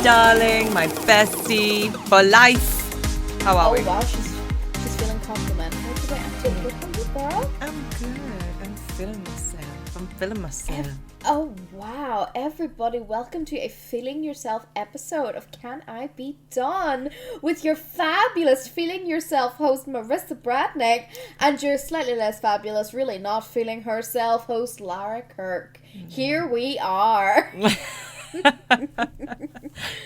darling, my bestie for life. How are we? Oh wow, she's feeling complimentary today. I'm doing good from you, girl. I'm good. I'm feeling myself. Oh wow, everybody, welcome to a Feeling Yourself episode of Can I Be Done with your fabulous Feeling Yourself host Marissa Bradnick and your slightly less fabulous, really not feeling herself host Lara Kirk. Here we are.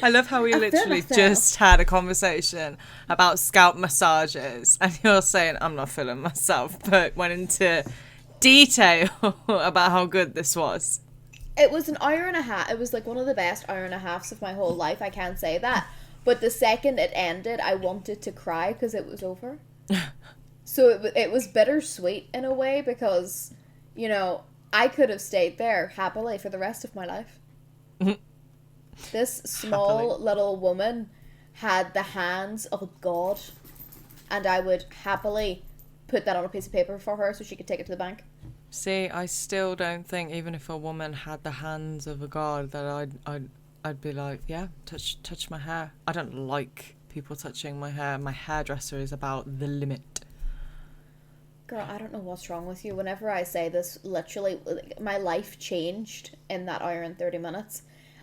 I love how we literally just had a conversation about scalp massages and you're saying I'm not feeling myself, but went into detail about how good this was. It was an hour and a half. It was like one of the best hour and a halves of my whole life. I can't say that. But the second it ended, I wanted to cry because it was over. So it was bittersweet in a way because, you know, I could have stayed there happily for the rest of my life. This small little woman had the hands of a god, and I would happily put that on a piece of paper for her so she could take it to the bank. See, I still don't think even if a woman had the hands of a god that I'd be like, yeah, touch my hair. I don't like people touching my hair. My hairdresser is about the limit. Girl, I don't know what's wrong with you. Whenever I say this, literally, my life changed in that hour and 30 minutes.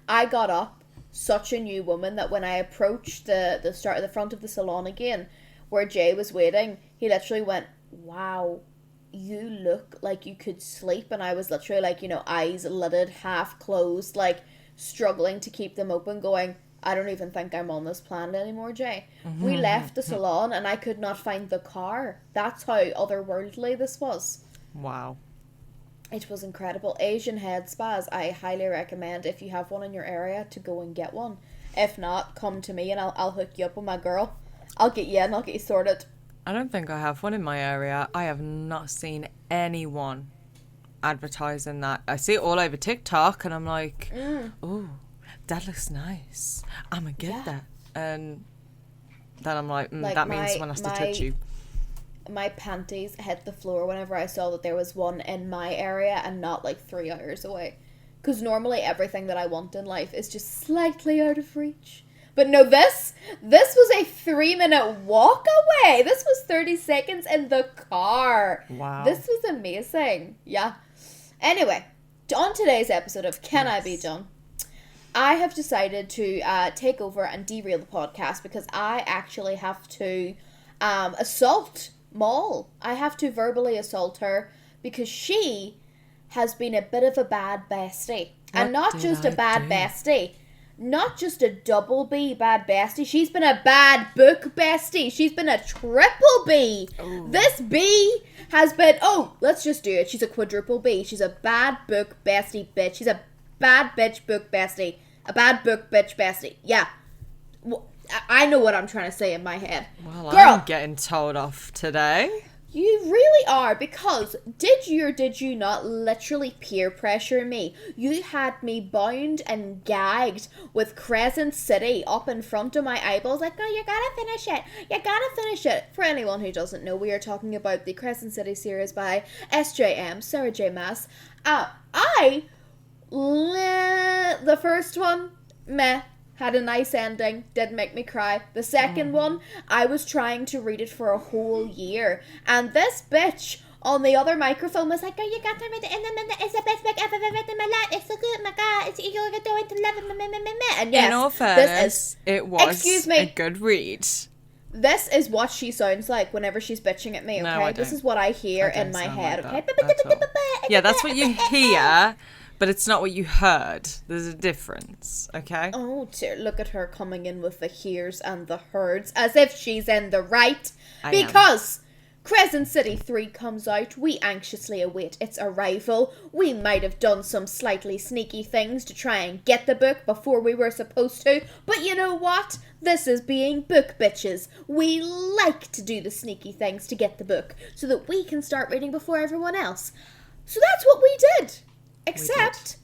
I got up such a new woman that when I approached the front of the salon again, where Jay was waiting, he literally went, wow, you look like you could sleep. And I was literally like, you know, eyes lidded, half closed, like struggling to keep them open, going, I don't even think I'm on this planet anymore, Jay. We left the salon and I could not find the car. That's how otherworldly this was. Wow. It was incredible. Asian head spas, I highly recommend if you have one in your area to go and get one. If not, come to me and I'll hook you up with my girl. I'll get you in, I'll get you sorted. I don't think I have one in my area. I have not seen anyone advertising that. I see it all over TikTok and I'm like, oh, that looks nice. I'm going to get that. And then I'm like, that means someone has to touch you. My panties hit the floor whenever I saw that there was one in my area and not like 3 hours away. Because normally everything that I want in life is just slightly out of reach. But no, this was a 3-minute walk away. This was 30 seconds in the car. Wow. This was amazing. Yeah. Anyway, on today's episode of Can I Be Done? I have decided to take over and derail the podcast because I actually have to assault Mol. I have to verbally assault her because she has been a bit of a bad bestie. And not just a bad bestie. Not just a double B bad bestie. She's been a bad book bestie. She's been a triple B. Ooh. This B has been, let's just do it. She's a quadruple B. She's a bad book bestie bitch. She's a bad bitch book bestie. A bad book bitch bestie. Yeah. I know what I'm trying to say in my head. Well, girl, I'm getting told off today. You really are, because did you or did you not literally peer pressure me? You had me bound and gagged with Crescent City up in front of my eyeballs, like, no, you gotta finish it. You gotta finish it. For anyone who doesn't know, we are talking about the Crescent City series by SJM, Sarah J. Maas. The first one, meh. Had a nice ending, didn't make me cry. The second one, I was trying to read it for a whole year. And this bitch on the other microphone was like, oh, you got to read it in a minute. It's the best book I've ever read in my life. It's so good, my God. You're going to love it. And yes, in all fairness, it was a good read. This is what she sounds like whenever she's bitching at me, okay? No, this is what I hear in my head, like okay? Yeah, that's what you hear. But it's not what you heard. There's a difference, okay? Oh dear, look at her coming in with the hears and the herds, as if she's in the right. Because Crescent City 3 comes out, we anxiously await its arrival. We might have done some slightly sneaky things to try and get the book before we were supposed to. But you know what? This is being book bitches. We like to do the sneaky things to get the book, so that we can start reading before everyone else. So that's what we did. Except,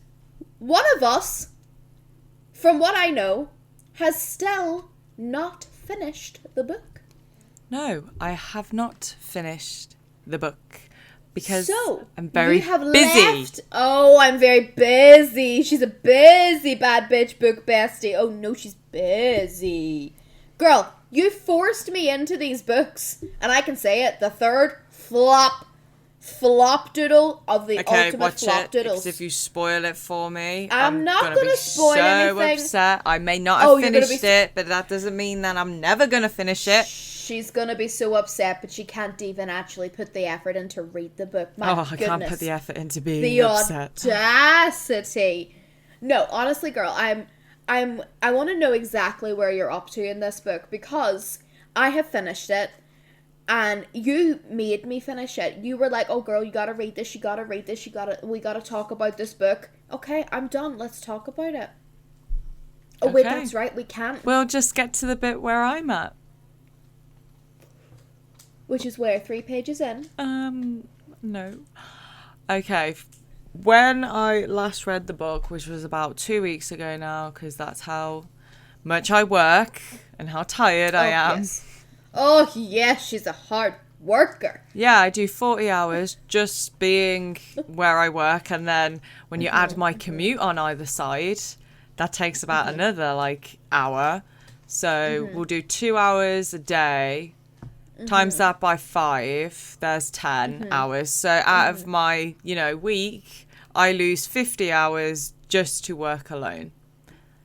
one of us, from what I know, has still not finished the book. No, I have not finished the book. Because so, I'm very you have busy. Left. Oh, I'm very busy. She's a busy bad bitch book bestie. Oh no, she's busy. Girl, you forced me into these books. And I can say it, the third flop doodle of the ultimate watch flop it, doodles. because if you spoil it for me, I'm not gonna gonna be spoil so anything. upset. I may not have you're gonna finished be it, but that doesn't mean that I'm never gonna finish it. She's gonna be so upset, but she can't even actually put the effort in to read the book. My I can't put the effort into being the upset. audacity. No, honestly, girl, I want to know exactly where you're up to in this book, because I have finished it. And you made me finish it. You were like, "Oh, girl, you gotta read this. You gotta read this. We gotta talk about this book." Okay, I'm done. Let's talk about it. Oh, wait, that's right. We can't. We'll just get to the bit where I'm at. Which is where? 3 pages in? No. Okay. When I last read the book, which was about 2 weeks ago now, because that's how much I work and how tired I am. Yes. Oh, yes, she's a hard worker. Yeah, I do 40 hours just being where I work, and then when you add my commute on either side, that takes about another, hour. So we'll do 2 hours a day, times that by 5, there's 10 hours. So out of my, week, I lose 50 hours just to work alone.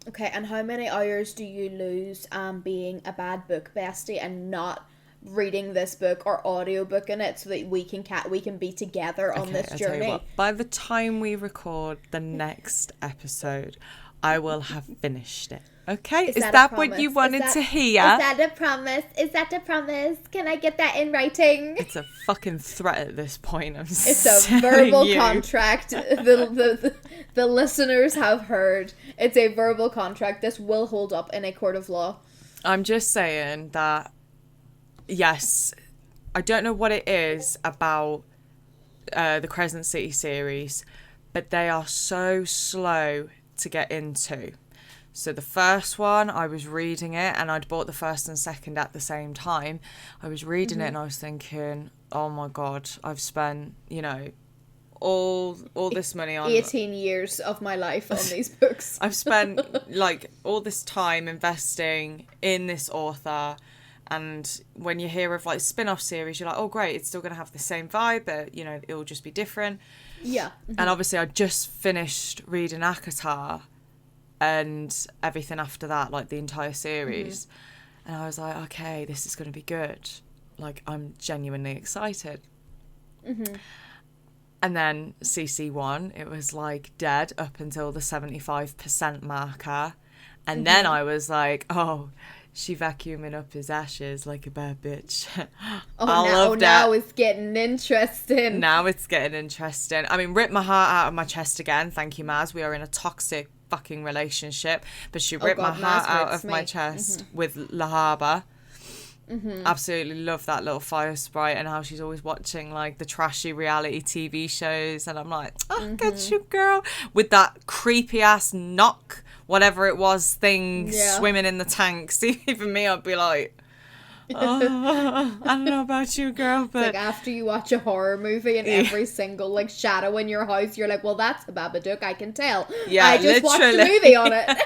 Okay, and how many hours do you lose being a bad book bestie and not reading this book or audiobook in it, so that we can be together on this journey? Tell you what, by the time we record the next episode, I will have finished it. Okay, is that what you wanted to hear? Is that a promise? Is that a promise? Can I get that in writing? It's a fucking threat at this point. It's a verbal contract. The listeners have heard. It's a verbal contract. This will hold up in a court of law. I'm just saying that, yes, I don't know what it is about the Crescent City series, but they are so slow to get into. So the first one, I was reading it, and I'd bought the first and second at the same time. I was reading it and I was thinking, oh my God, I've spent, all this money on 18 years of my life on these books. I've spent all this time investing in this author, and when you hear of spin-off series, you're like, oh great, it's still going to have the same vibe, but it'll just be different. Yeah. And obviously I just finished reading Akatar and everything after that, the entire series. And I was like, okay, this is going to be good. I'm genuinely excited. And then CC1, it was dead up until the 75% marker. And then I was like, oh, she vacuuming up his ashes like a bad bitch. Now it's getting interesting. Now it's getting interesting. I mean, ripped my heart out of my chest again. Thank you, Maz. We are in a toxic fucking relationship. But she ripped my heart out of my chest with Lahaba. Absolutely love that little fire sprite, and how she's always watching the trashy reality TV shows, and I'm like, oh, get you, girl, with that creepy ass knock, whatever it was, thing swimming in the tanks. Even me, I'd be like, oh, I don't know about you, girl, but it's after you watch a horror movie and every single shadow in your house, you're like, well, that's a Babadook, I can tell. Yeah, I just watched a movie on it.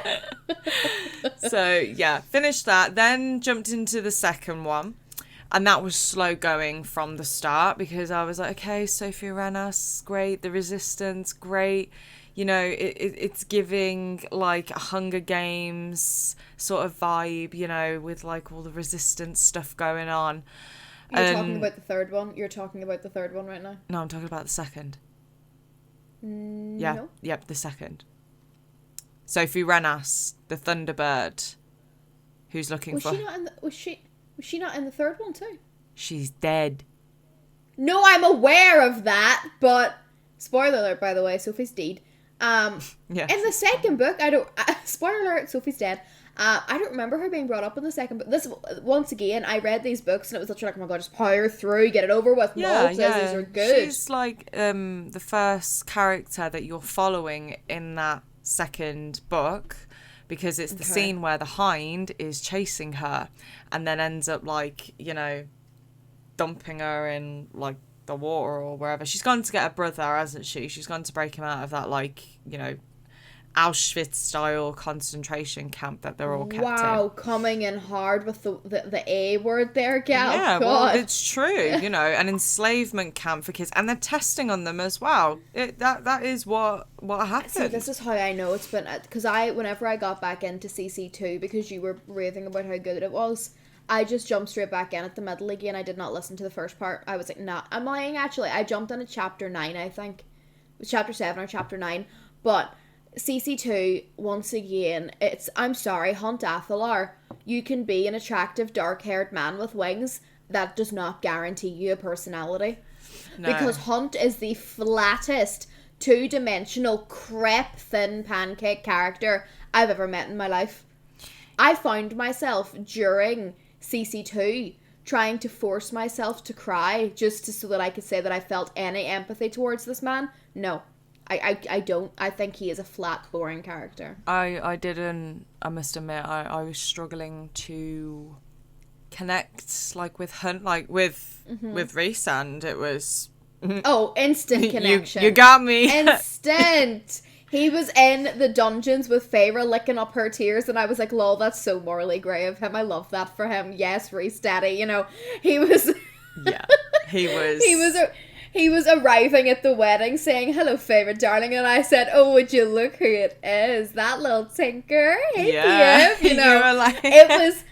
So yeah, finished that, then jumped into the second one, and that was slow going from the start, because I was like, okay, Sophie Renas, great, the Resistance, great, it's giving a Hunger Games sort of vibe, with all the Resistance stuff going on. You're talking about the third one? You're talking about the third one right now? No, I'm talking about the second. No. Yep, the second. Sophie Renas, the Thunderbird, who's looking for... Was she not in the third one too? She's dead. No, I'm aware of that, but... Spoiler alert, by the way, Sophie's dead. In the second book, spoiler alert, Sophie's dead. I don't remember her being brought up in the second book. This, once again, I read these books and it was literally like, oh my god, just power through, get it over with. Mol says these are good. She's the first character that you're following in that second book, because it's the scene where the Hind is chasing her and then ends up dumping her in the water or wherever. She's gone to get her brother, hasn't she? She's gone to break him out of that, like, you know, Auschwitz-style concentration camp that they're all kept in. Wow, coming in hard with the A word there, gal. Yeah, God. well, it's true, you know, an enslavement camp for kids, and they're testing on them as well. That is what happened. See, this is how I know it's been, because whenever I got back into CC2, because you were raving about how good it was, I just jumped straight back in at the middle again. I did not listen to the first part. I was like, nah, I'm lying, actually. I jumped into chapter 9, I think. It was chapter 7 or chapter 9, but CC2, once again, I'm sorry, Hunt Athalar, you can be an attractive dark-haired man with wings. That does not guarantee you a personality. No. Because Hunt is the flattest, two-dimensional, crepe-thin pancake character I've ever met in my life. I found myself during CC2 trying to force myself to cry just so that I could say that I felt any empathy towards this man. No. I don't. I think he is a flat, boring character. I didn't, I must admit, I was struggling to connect, like, with Hunt, like, with Rhysand. It was... Oh, instant connection. You got me. Instant. He was in the dungeons with Feyre licking up her tears, and I was like, lol, that's so morally grey of him. I love that for him. Yes, Rhys daddy, you know. He was... Yeah, he was... He was arriving at the wedding saying, hello, favourite darling, and I said, oh, would you look who it is? That little tinker. Hey, Pip. You know, you like, it was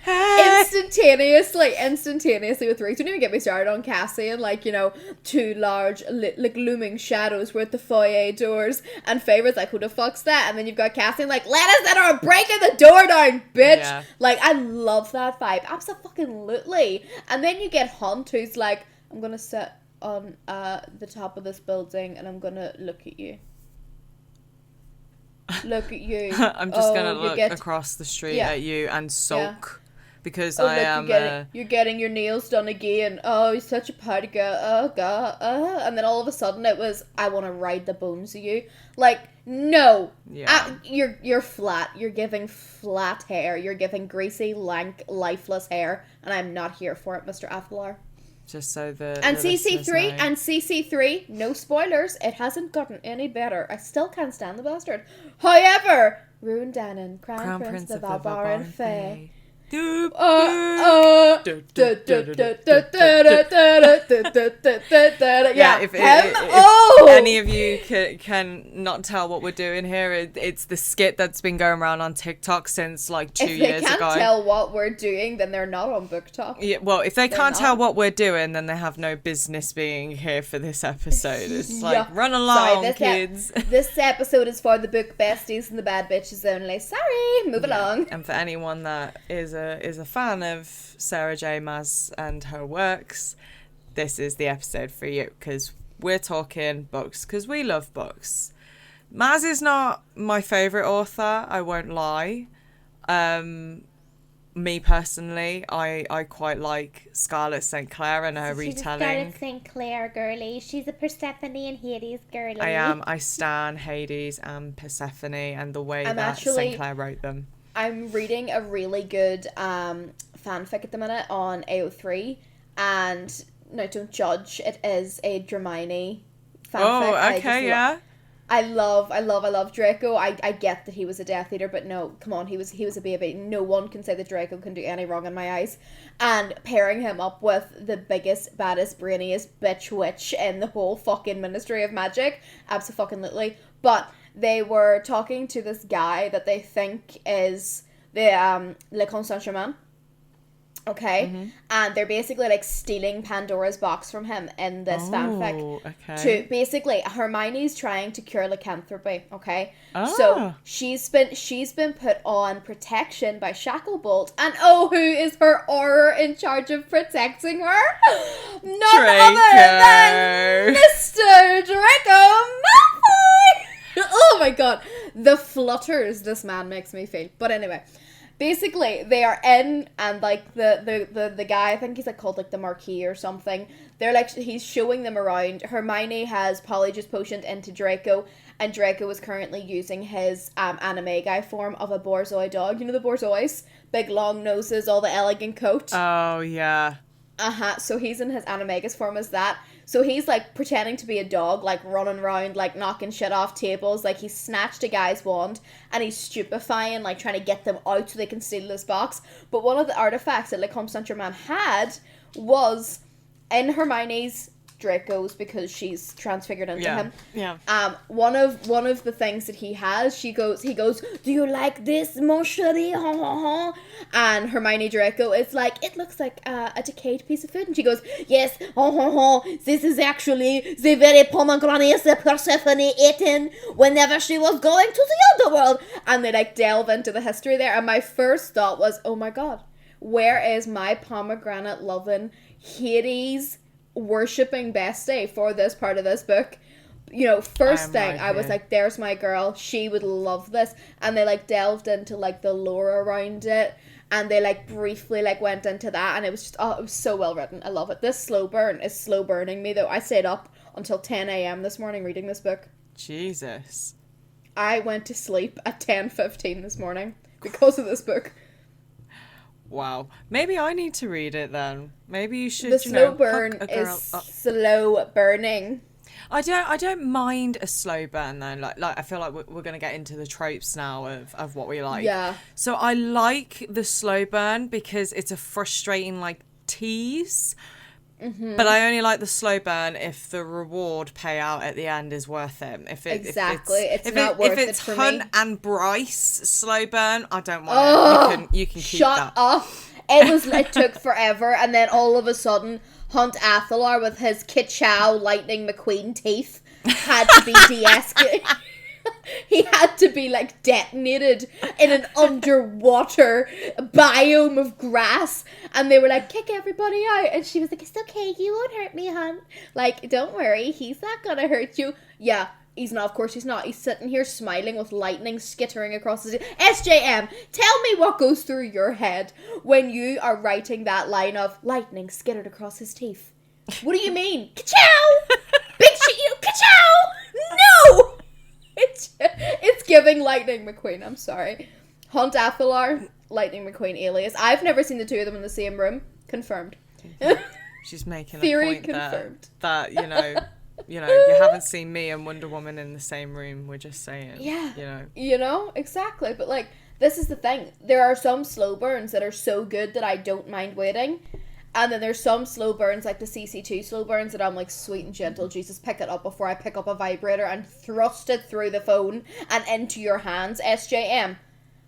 instantaneously with Rhys. Don't even get me started on Cassie and, like, you know, two large, like, looming shadows were at the foyer doors, and Favourite's like, who the fuck's that? And then you've got Cassie like, let us in or I'm breaking the door down, bitch. Yeah. Like, I love that vibe. Absolutely. And then you get Hunt, who's like, I'm gonna sit on the top of this building and I'm gonna look at you. Look at you. I'm just gonna look across the street at you and sulk because I am. You're getting your nails done again. Oh, you're such a party girl. Oh god. And then all of a sudden it was, I want to ride the bones of you. Like, no. Yeah. You're flat. You're giving flat hair. You're giving greasy, lank, lifeless hair, and I'm not here for it, Mr. Athalar. Just so the CC3, no spoilers, it hasn't gotten any better. I still can't stand the bastard. However, Rune Danon, Crown Prince of Valbar and Fae. Yeah, if any of you can not tell what we're doing here, it's the skit that's been going around on TikTok since like 2 years ago. If they can't tell what we're doing, then they're not on Book Talk. Yeah, well, if they can't tell what we're doing, then they have no business being here for this episode. It's like, run along, kids. This episode is for the book besties and the bad bitches only. Sorry, move along. And for anyone that is a fan of Sarah J. Maas and her works, this is the episode for you, because we're talking books, because we love books. Maas is not my favourite author, I won't lie. Me personally, I quite like Scarlett St. Clair and her retelling. Scarlett St. Clair girly. She's a Persephone and Hades girly. I stan Hades and Persephone and the way that St. Clair wrote them. I'm reading a really good fanfic at the minute on AO3, and no, don't judge. It is a Dramini fanfic. Oh, okay, yeah. I love Draco. I get that he was a Death Eater, but no, come on, he was a baby. No one can say that Draco can do any wrong in my eyes. And pairing him up with the biggest, baddest, brainiest bitch witch in the whole fucking Ministry of Magic, absolutely. But they were talking to this guy that they think is the Le Comte Saint-Germain. Okay? Mm-hmm. And they're basically like stealing Pandora's box from him in this fanfic. Okay. To basically, Hermione's trying to cure lycanthropy, okay? So she's been put on protection by Shacklebolt, and who is her aura in charge of protecting her? None other than Mr. Draco Malfoy! Oh my god, the flutters this man makes me feel. But anyway, basically they are in, and like the guy, I think he's like called like the Marquis or something, they're like, he's showing them around. Hermione has Polyjuice potioned into Draco, and Draco is currently using his anime guy form of a Borzoi dog. You know the Borzois? Big long noses, all the elegant coat. Oh yeah. So he's in his animagus form as that. So he's like pretending to be a dog, like running around, like knocking shit off tables. Like he snatched a guy's wand and he's stupefying, like trying to get them out so they can steal this box. But one of the artifacts that like Constantia Man had was in Hermione's Draco's, because she's transfigured into him. Yeah. One of the things that he has, he goes, "Do you like this, mon chéri?" And Hermione Draco is like, "It looks like a decayed piece of food." And she goes, "Yes, this is actually the very pomegranate that Persephone ate in whenever she was going to the underworld." And they like delve into the history there. And my first thought was, oh my god, where is my pomegranate loving Hades worshipping bestie for this part of this book? You know, first thing I was like, there's my girl, she would love this. And they like delved into like the lore around it, and they like briefly like went into that, and it was just, it was so well written. I love it. This slow burn is slow burning me though. I stayed up until 10 a.m. this morning reading this book. Jesus. I went to sleep at 10:15 this morning because of this book. Wow. Maybe I need to read it then. Maybe you should. The slow burn is slow burning. I don't mind a slow burn though. Like I feel like we're gonna get into the tropes now of what we like. Yeah. So I like the slow burn because it's a frustrating like tease. Mm-hmm. But I only like the slow burn if the reward payout at the end is worth it. If it's not worth it for Hunt me. And Bryce slow burn, I don't want it. You can keep that. Shut up. It took forever, and then all of a sudden, Hunt Athalar with his Ka-Chow Lightning McQueen teeth had to be de-escalated. He had to be like detonated in an underwater biome of grass, and they were like, "Kick everybody out," and she was like, "It's okay, you won't hurt me, hon. Like, don't worry, he's not gonna hurt you." Yeah, he's not. Of course he's not. He's sitting here smiling with lightning skittering across his... SJM, tell me what goes through your head when you are writing that line of lightning skittered across his teeth. What do you mean? Ka-chow! Big shit, you Ka-chow! No! It's giving Lightning McQueen. I'm sorry. Hunt Athalar, Lightning McQueen alias. I've never seen the two of them in the same room. Confirmed. She's making Theory a point confirmed. that you haven't seen me and Wonder Woman in the same room. We're just saying. Yeah. You know exactly. But like, this is the thing. There are some slow burns that are so good that I don't mind waiting. And then there's some slow burns, like the CC2 slow burns, that I'm like, sweet and gentle, Jesus, pick it up before I pick up a vibrator and thrust it through the phone and into your hands, SJM.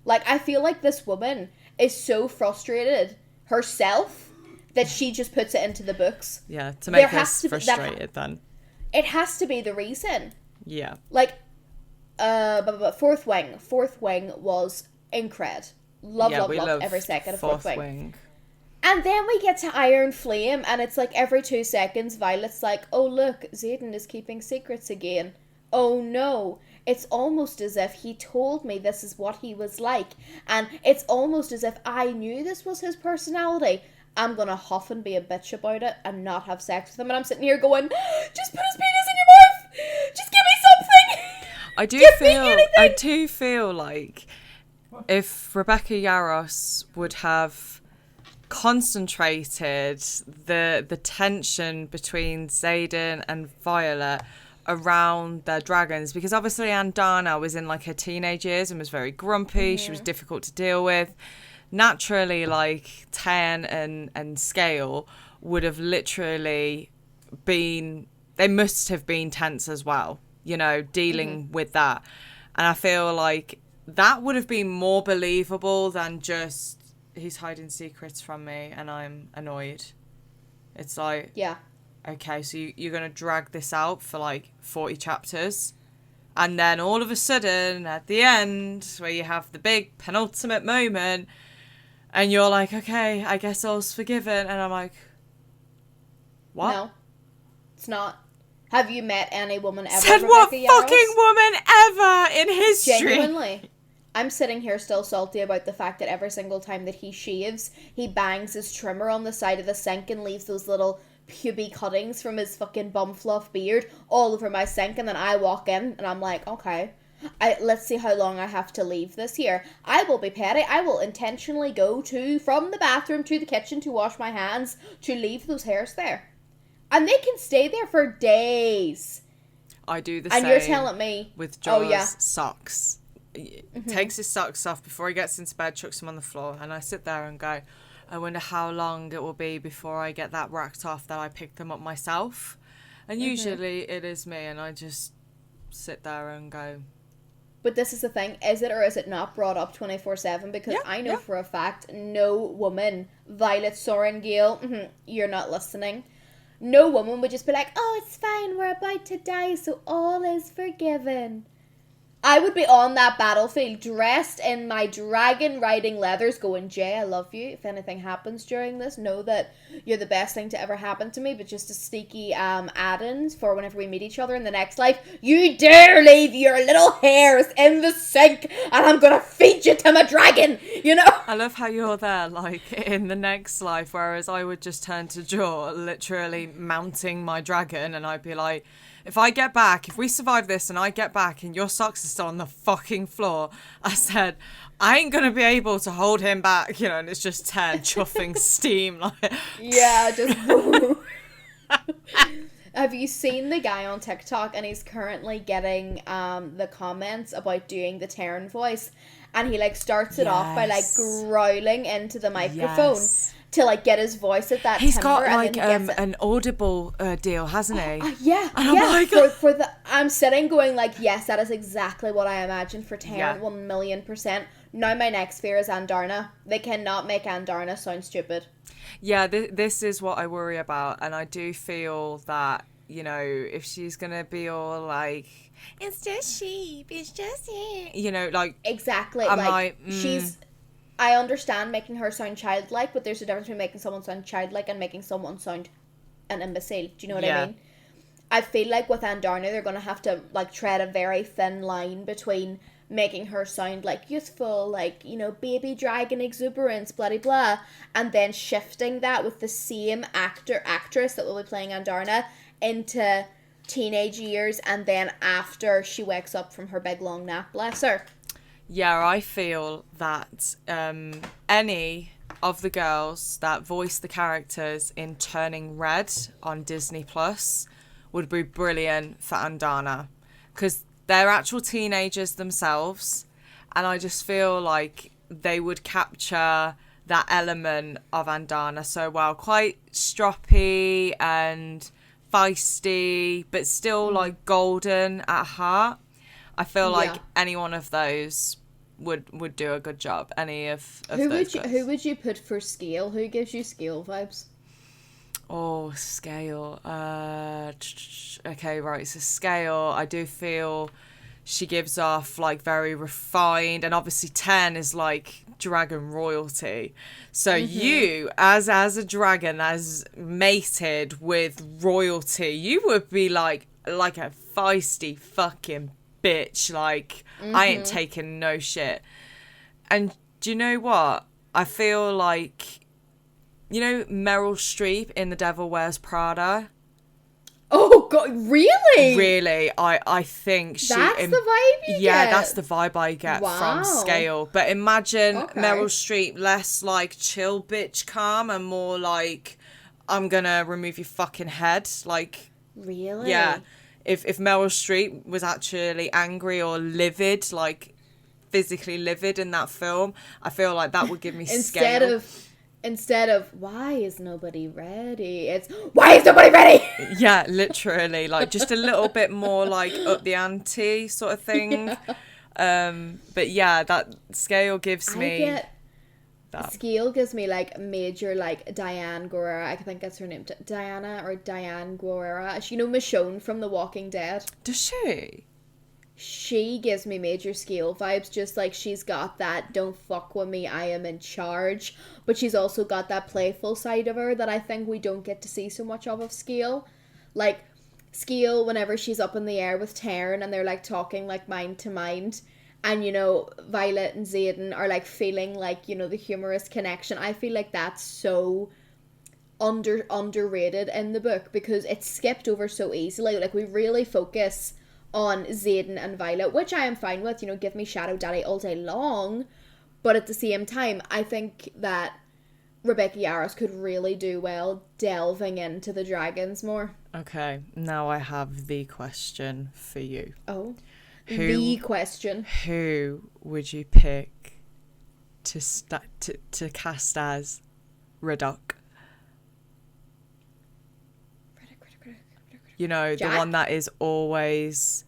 Like, I feel like this woman is so frustrated herself that she just puts it into the books. Yeah, to make us frustrated then. It has to be the reason. Yeah. Like, Fourth Wing was incred. Love every second of Fourth Wing. And then we get to Iron Flame, and it's like every 2 seconds, Violet's like, "Oh look, Xaden is keeping secrets again. Oh no." It's almost as if he told me this is what he was like. And it's almost as if I knew this was his personality. I'm gonna huff and be a bitch about it and not have sex with him. And I'm sitting here going, just put his penis in your mouth! Just give me something! I do feel like if Rebecca Yarros would have concentrated the tension between Xaden and Violet around their dragons, because obviously Andana was in like her teenage years and was very grumpy. She was difficult to deal with. Naturally, like Ten and Scale would have literally been, they must have been tense as well, you know, dealing with that. And I feel like that would have been more believable than just, he's hiding secrets from me and I'm annoyed. It's like, yeah, okay, so you're going to drag this out for like 40 chapters. And then all of a sudden, at the end, where you have the big penultimate moment, and you're like, okay, I guess all's forgiven. And I'm like, what? No, it's not. Have you met any woman ever? Said what fucking woman ever in history? Genuinely. I'm sitting here still salty about the fact that every single time that he shaves, he bangs his trimmer on the side of the sink and leaves those little puby cuttings from his fucking bum fluff beard all over my sink, and then I walk in and I'm like, okay, let's see how long I have to leave this here. I will be petty. I will intentionally go from the bathroom to the kitchen to wash my hands, to leave those hairs there. And they can stay there for days. I do the same. And you're telling me with Joel's socks. Takes his socks off before he gets into bed, chucks them on the floor, and I sit there and go, I wonder how long it will be before I get that racked off that I picked them up myself. And usually it is me, and I just sit there and go. But this is the thing, is it or is it not brought up 24/7? Because I know for a fact no woman, Violet, Sorengale, you're not listening, no woman would just be like, oh, it's fine, we're about to die, so all is forgiven. I would be on that battlefield dressed in my dragon riding leathers going, Jay, I love you. If anything happens during this, know that you're the best thing to ever happen to me, but just a sneaky add-ins for whenever we meet each other in the next life. You dare leave your little hairs in the sink and I'm going to feed you to my dragon, you know? I love how you're there, like, in the next life, whereas I would just turn to Jaw, literally mounting my dragon, and I'd be like, if we survive this and I get back and your socks are still on the fucking floor, I said, I ain't going to be able to hold him back, you know, and it's just Ted chuffing steam. Like. Yeah, just... Have you seen the guy on TikTok, and he's currently getting the comments about doing the Taryn voice, and he, like, starts it off by, like, growling into the microphone. To like get his voice at that. He's got like an Audible deal, hasn't he? Yeah. I'm sitting going like, yes, that is exactly what I imagined for Taryn. 1,000,000%. Now my next fear is Andarna. They cannot make Andarna sound stupid. Yeah, this is what I worry about, and I do feel that, you know, if she's gonna be all like, it's just sheep, it's just it, you know, like exactly. I'm like she's. I understand making her sound childlike, but there's a difference between making someone sound childlike and making someone sound an imbecile. Do you know what I mean? I feel like with Andarna, they're going to have to, like, tread a very thin line between making her sound, like, youthful, like, you know, baby dragon exuberance, blah, blah, blah, and then shifting that with the same actress that will be playing Andarna into teenage years, and then after she wakes up from her big long nap, bless her. Yeah, I feel that any of the girls that voice the characters in Turning Red on Disney Plus would be brilliant for Andarna, because they're actual teenagers themselves, and I just feel like they would capture that element of Andarna so well. Quite stroppy and feisty, but still like golden at heart. I feel like any one of those would do a good job. Any of those girls. Who would you put for Scale? Who gives you Scale vibes? Oh, Scale. Okay, right. So Scale, I do feel she gives off like very refined, and obviously 10 is like dragon royalty. So you, as a dragon, as mated with royalty, you would be like a feisty fucking bitch, like I ain't taking no shit. And do you know what? I feel like, you know, Meryl Streep in The Devil Wears Prada. Oh god, really? Really, I think she. That's the vibe you get? That's the vibe I get from Scale. But imagine Meryl Streep less like chill bitch calm and more like, I'm gonna remove your fucking head. Like, really? Yeah. If Meryl Streep was actually angry or livid, like physically livid in that film, I feel like that would give me Scale. Instead of why is nobody ready, it's why is nobody ready? Yeah, literally, like just a little bit more like up the ante sort of thing. But yeah, that Scale gives me. Scale gives me like major like Diane Guerrera. I think that's her name, Diana or Diane Guerrera. You know Michonne from The Walking Dead? Does she? She gives me major Scale vibes, just like she's got that don't fuck with me, I am in charge, but she's also got that playful side of her that I think we don't get to see so much of Scale. Like Scale, whenever she's up in the air with Taryn and they're like talking like mind to mind, and you know Violet and Xaden are like feeling like, you know, the humorous connection, I feel like that's so underrated in the book because it's skipped over so easily. Like we really focus on Xaden and Violet, which I am fine with. You know, give me Shadow Daddy all day long. But at the same time, I think that Rebecca Yarros could really do well delving into the dragons more. Okay, now I have the question for you. Oh, the question. Who would you pick to cast as Riddoch? You know, Jack? the one that is always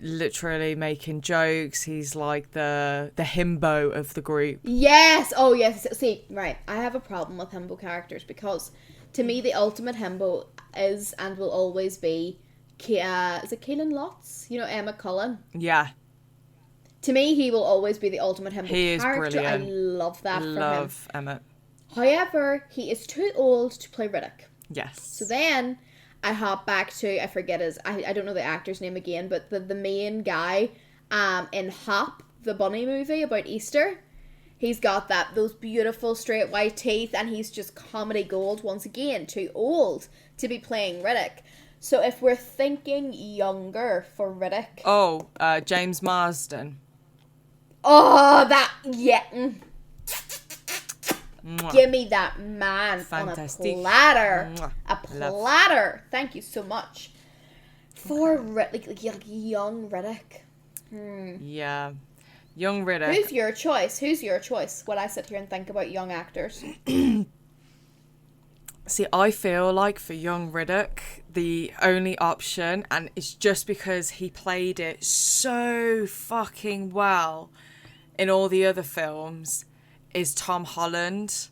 literally making jokes. He's like the himbo of the group. Yes! Oh, yes. See, right. I have a problem with himbo characters because to me, the ultimate himbo is and will always be, is it Keelan Lotz? You know, Emma Cullen? Yeah. To me, he will always be the ultimate himbo He character. is brilliant. I love that from him. Love Emmett. However, he is too old to play Riddick. Yes. So then I hop back to, I forget his, I don't know the actor's name again, but the main guy in Hop, the bunny movie about Easter. He's got those beautiful straight white teeth, and he's just comedy gold once again. Too old to be playing Riddick. So if we're thinking younger for Riddick. Oh, James Marsden. Oh, that, yeah. Mwah. Give me that man Fantastic. on a platter. Mwah. A platter. Thank you so much. For like young Riddick. Yeah. Young Riddick. Who's your choice? Who's your choice? When I sit here and think about young actors. See, I feel like for young Riddick, the only option, and it's just because he played it so fucking well in all the other films, is Tom Holland,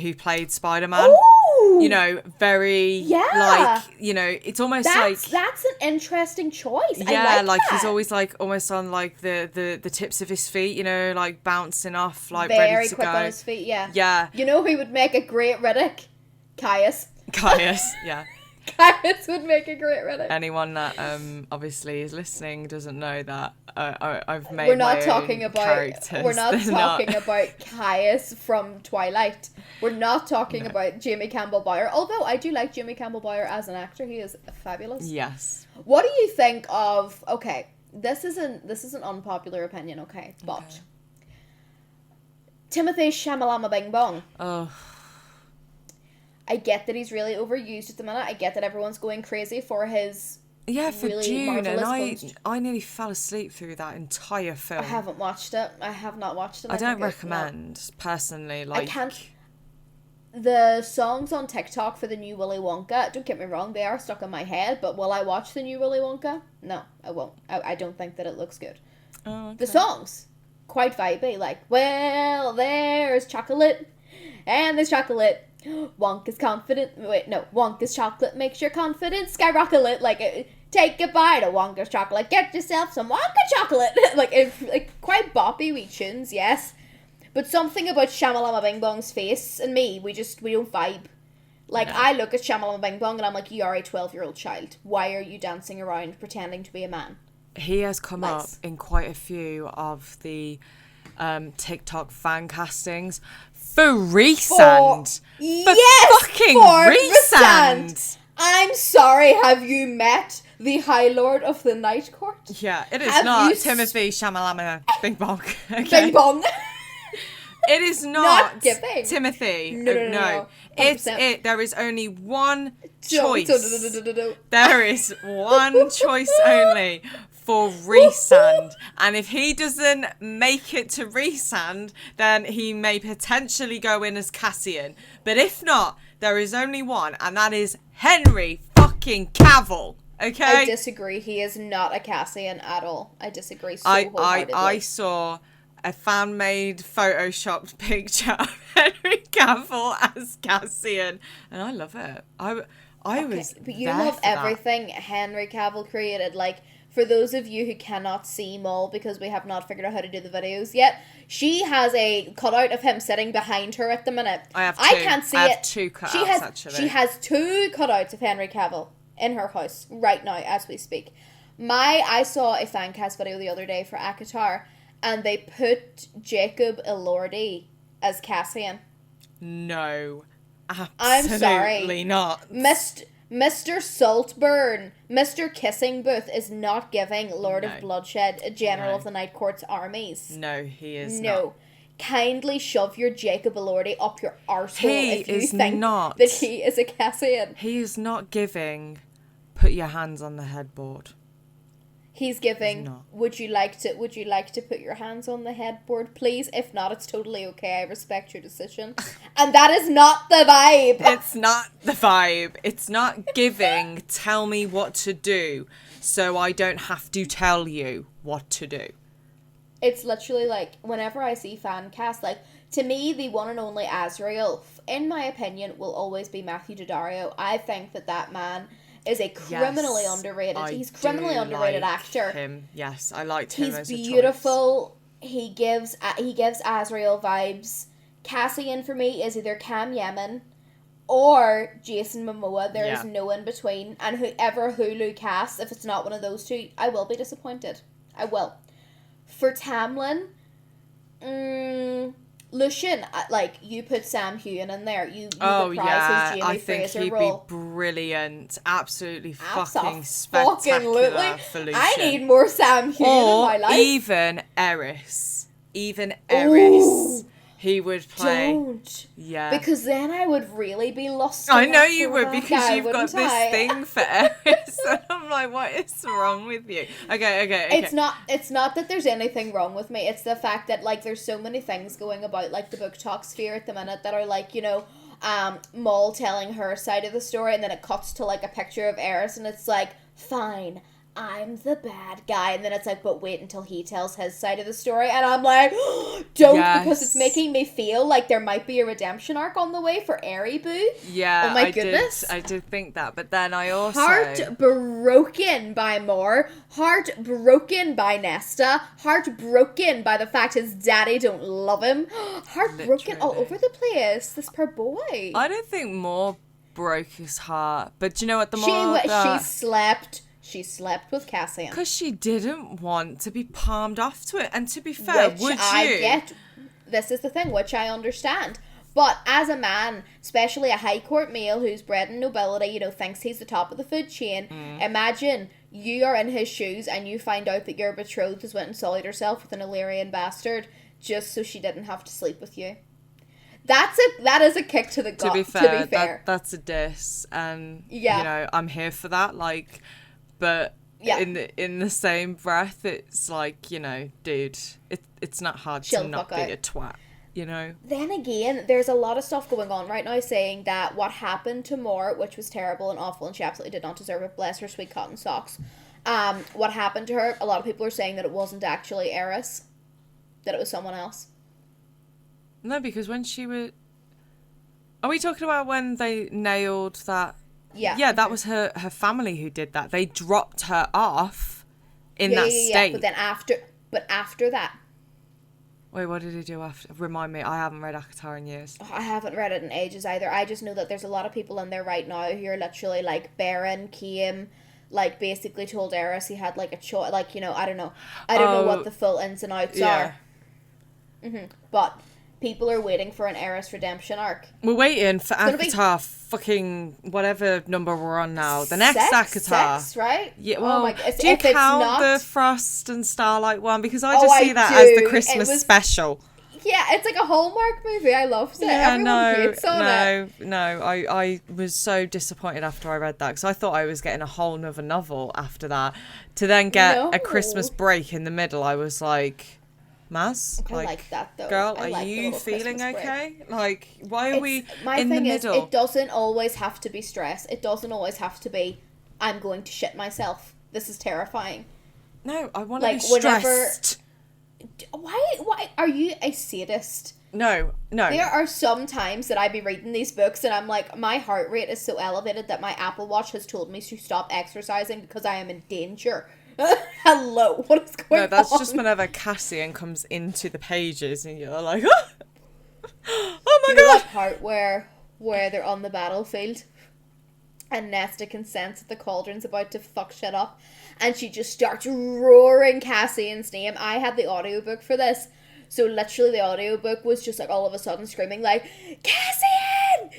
who played Spider-Man. Ooh! You know, very, Yeah. like, you know, it's almost That's an interesting choice. yeah, I like he's that. always like almost on like the tips of his feet, you know, like bouncing off, like very ready to quick go. on his feet, yeah. Yeah. You know who would make a great Riddick? Caius. Caius, yeah. Caius would make a great Riddick. Anyone that obviously is listening doesn't know that I've made We're not my talking own about characters. we're not They're talking about Caius from Twilight. We're not talking about Jamie Campbell Bower. Although I do like Jamie Campbell Bower as an actor, he is fabulous. Yes. What do you think of? Okay, this is an unpopular opinion. Okay, but Timothy Shamalama Bing Bong. Oh, I get that he's really overused at the minute. I get that everyone's going crazy for his yeah, for really June, and marvelous I nearly fell asleep through that entire film. I haven't watched it. I have not watched it. I don't think recommend personally. Like, I can't. The songs on TikTok for the new Willy Wonka, don't get me wrong, they are stuck in my head, but will I watch the new Willy Wonka? No, I won't. I don't think that it looks good. Oh, okay. The songs, quite vibey, like, well, there's chocolate, and there's chocolate. Wonka's confident. Wait, no. Wonka's chocolate makes your confidence skyrocket. Like, take a bite of Wonka's chocolate. Get yourself some Wonka chocolate. like quite boppy wee tunes, yes. But something about Shamalama Bing Bong's face and me, we don't vibe. Like, No. I look at Shamalama Bing Bong and I'm like, you are a 12-year-old child. Why are you dancing around pretending to be a man? He has come Nice. up in quite a few of the TikTok fan castings for Resand. Yes! Fucking for Resand. I'm sorry, have you met the High Lord of the Night Court? Yeah, it is Have not you Timothy Shamalama Bing Bong. Okay. Bing Bong. It is not giving. Timothy. No. It's 100%. it. There is only one No. choice. There is one choice only for Resand. And if he doesn't make it to Resand, then he may potentially go in as Cassian. But if not, there is only one, and that is Henry fucking Cavill. Okay? I disagree. He is not a Cassian at all. I disagree so wholeheartedly. I saw a fan-made photoshopped picture of Henry Cavill as Cassian, and I love it. I was But you there love for that. everything Henry Cavill created. Like, for those of you who cannot see Mol because we have not figured out how to do the videos yet, she has a cutout of him sitting behind her at the minute. I have two. I can't see I it. have two cutouts, she has, actually. She has two cutouts of Henry Cavill in her house right now as we speak. I saw a fan cast video the other day for Akatar, and they put Jacob Elordi as Cassian. No, I'm sorry. absolutely not. Mr. Saltburn, Mr. Kissing Booth is not giving Lord of Bloodshed, a general of the Night Court's armies. No, he is not. No. Kindly shove your Jacob Elordi up your arsehole if you is think not. that he is a Cassian. He is not giving, put your hands on the headboard. He's giving, would you like to put your hands on the headboard, please? If not, it's totally okay. I respect your decision. And that is not the vibe. It's not the vibe. It's not giving, tell me what to do so I don't have to tell you what to do. It's literally like, whenever I see fan cast, like, to me, the one and only Azrael, in my opinion, will always be Matthew Daddario. I think that man is a criminally underrated. He's criminally underrated actor. Him. Yes, I liked him. He's beautiful. He gives Azrael vibes. Cassian for me is either Cam Yemen or Jason Momoa. There is no in between. And whoever Hulu casts, if it's not one of those two, I will be disappointed. I will. For Tamlin, Lucian, like, you put Sam Heughan in there. You reprise his Jamie Fraser role. I think he'd be brilliant. Absolutely fucking spectacular for Lucian. I need more Sam Heughan in my life. Even Eris. Ooh, he would play. Don't. Yeah. Because then I would really be lost. I know you would, because guy, you've got this thing for Eris. And I'm like, what is wrong with you? Okay. It's not that there's anything wrong with me. It's the fact that, like, there's so many things going about, like, the book talk sphere at the minute that are, like, you know, Mol telling her side of the story, and then it cuts to, like, a picture of Eris, and it's like, fine, I'm the bad guy, and then it's like, but wait until he tells his side of the story, and I'm like, don't, because it's making me feel like there might be a redemption arc on the way for Boo. Yeah, oh my goodness, I did think that, but then I also heartbroken by Mor, heartbroken by Nesta, heartbroken by the fact his daddy don't love him, heartbroken all over the place. This poor boy. I don't think Mor broke his heart, but do you know what? She slept with Cassian. Because she didn't want to be palmed off to it. And to be fair, this is the thing, which I understand. But as a man, especially a high court male who's bred in nobility, you know, thinks he's the top of the food chain, imagine you are in his shoes and you find out that your betrothed has went and sullied herself with an Illyrian bastard just so she didn't have to sleep with you. That is a kick to the gut, to be fair. That's a diss. And, you know, I'm here for that, like... But in the same breath, it's like, you know, dude, it's not hard to not be a twat, you know? Then again, there's a lot of stuff going on right now saying that what happened to Mor, which was terrible and awful, and she absolutely did not deserve it, bless her sweet cotton socks. What happened to her, a lot of people are saying that it wasn't actually Eris, that it was someone else. No, because when she was... Are we talking about when they nailed that... Yeah, that was her family who did that. They dropped her off in that state. But then after that. Wait, what did he do after? Remind me, I haven't read ACOTAR in years. I haven't read it in ages either. I just know that there's a lot of people in there right now who are literally like, Baron came, like, basically told Eris he had like a choice, like, you know, I don't know what the full ins and outs are. But people are waiting for an Eris redemption arc. We're waiting for ACOTAR fucking whatever number we're on now. The next ACOTAR. 6, right? Yeah, well, do you count the Frost and Starlight one? Because I just see that as the Christmas special. Yeah, it's like a Hallmark movie. I loved it. Yeah, Everyone hates on it. I was so disappointed after I read that, because I thought I was getting a whole nother novel after that. To then get a Christmas break in the middle, I was like... Maz, I like that though. Girl, are you feeling okay? Like, why are we in the middle? It doesn't always have to be stress. It doesn't always have to be, I'm going to shit myself. This is terrifying. No, I want to be stressed. Why are you a sadist? No. There are some times that I be reading these books and I'm like, my heart rate is so elevated that my Apple Watch has told me to stop exercising because I am in danger. Hello, what is going on? No, that's just whenever Cassian comes into the pages and you're like, oh my god! That part where they're on the battlefield and Nesta can sense that the cauldron's about to fuck shit up and she just starts roaring Cassian's name. I had the audiobook for this, so literally the audiobook was just like all of a sudden screaming like, Cassian!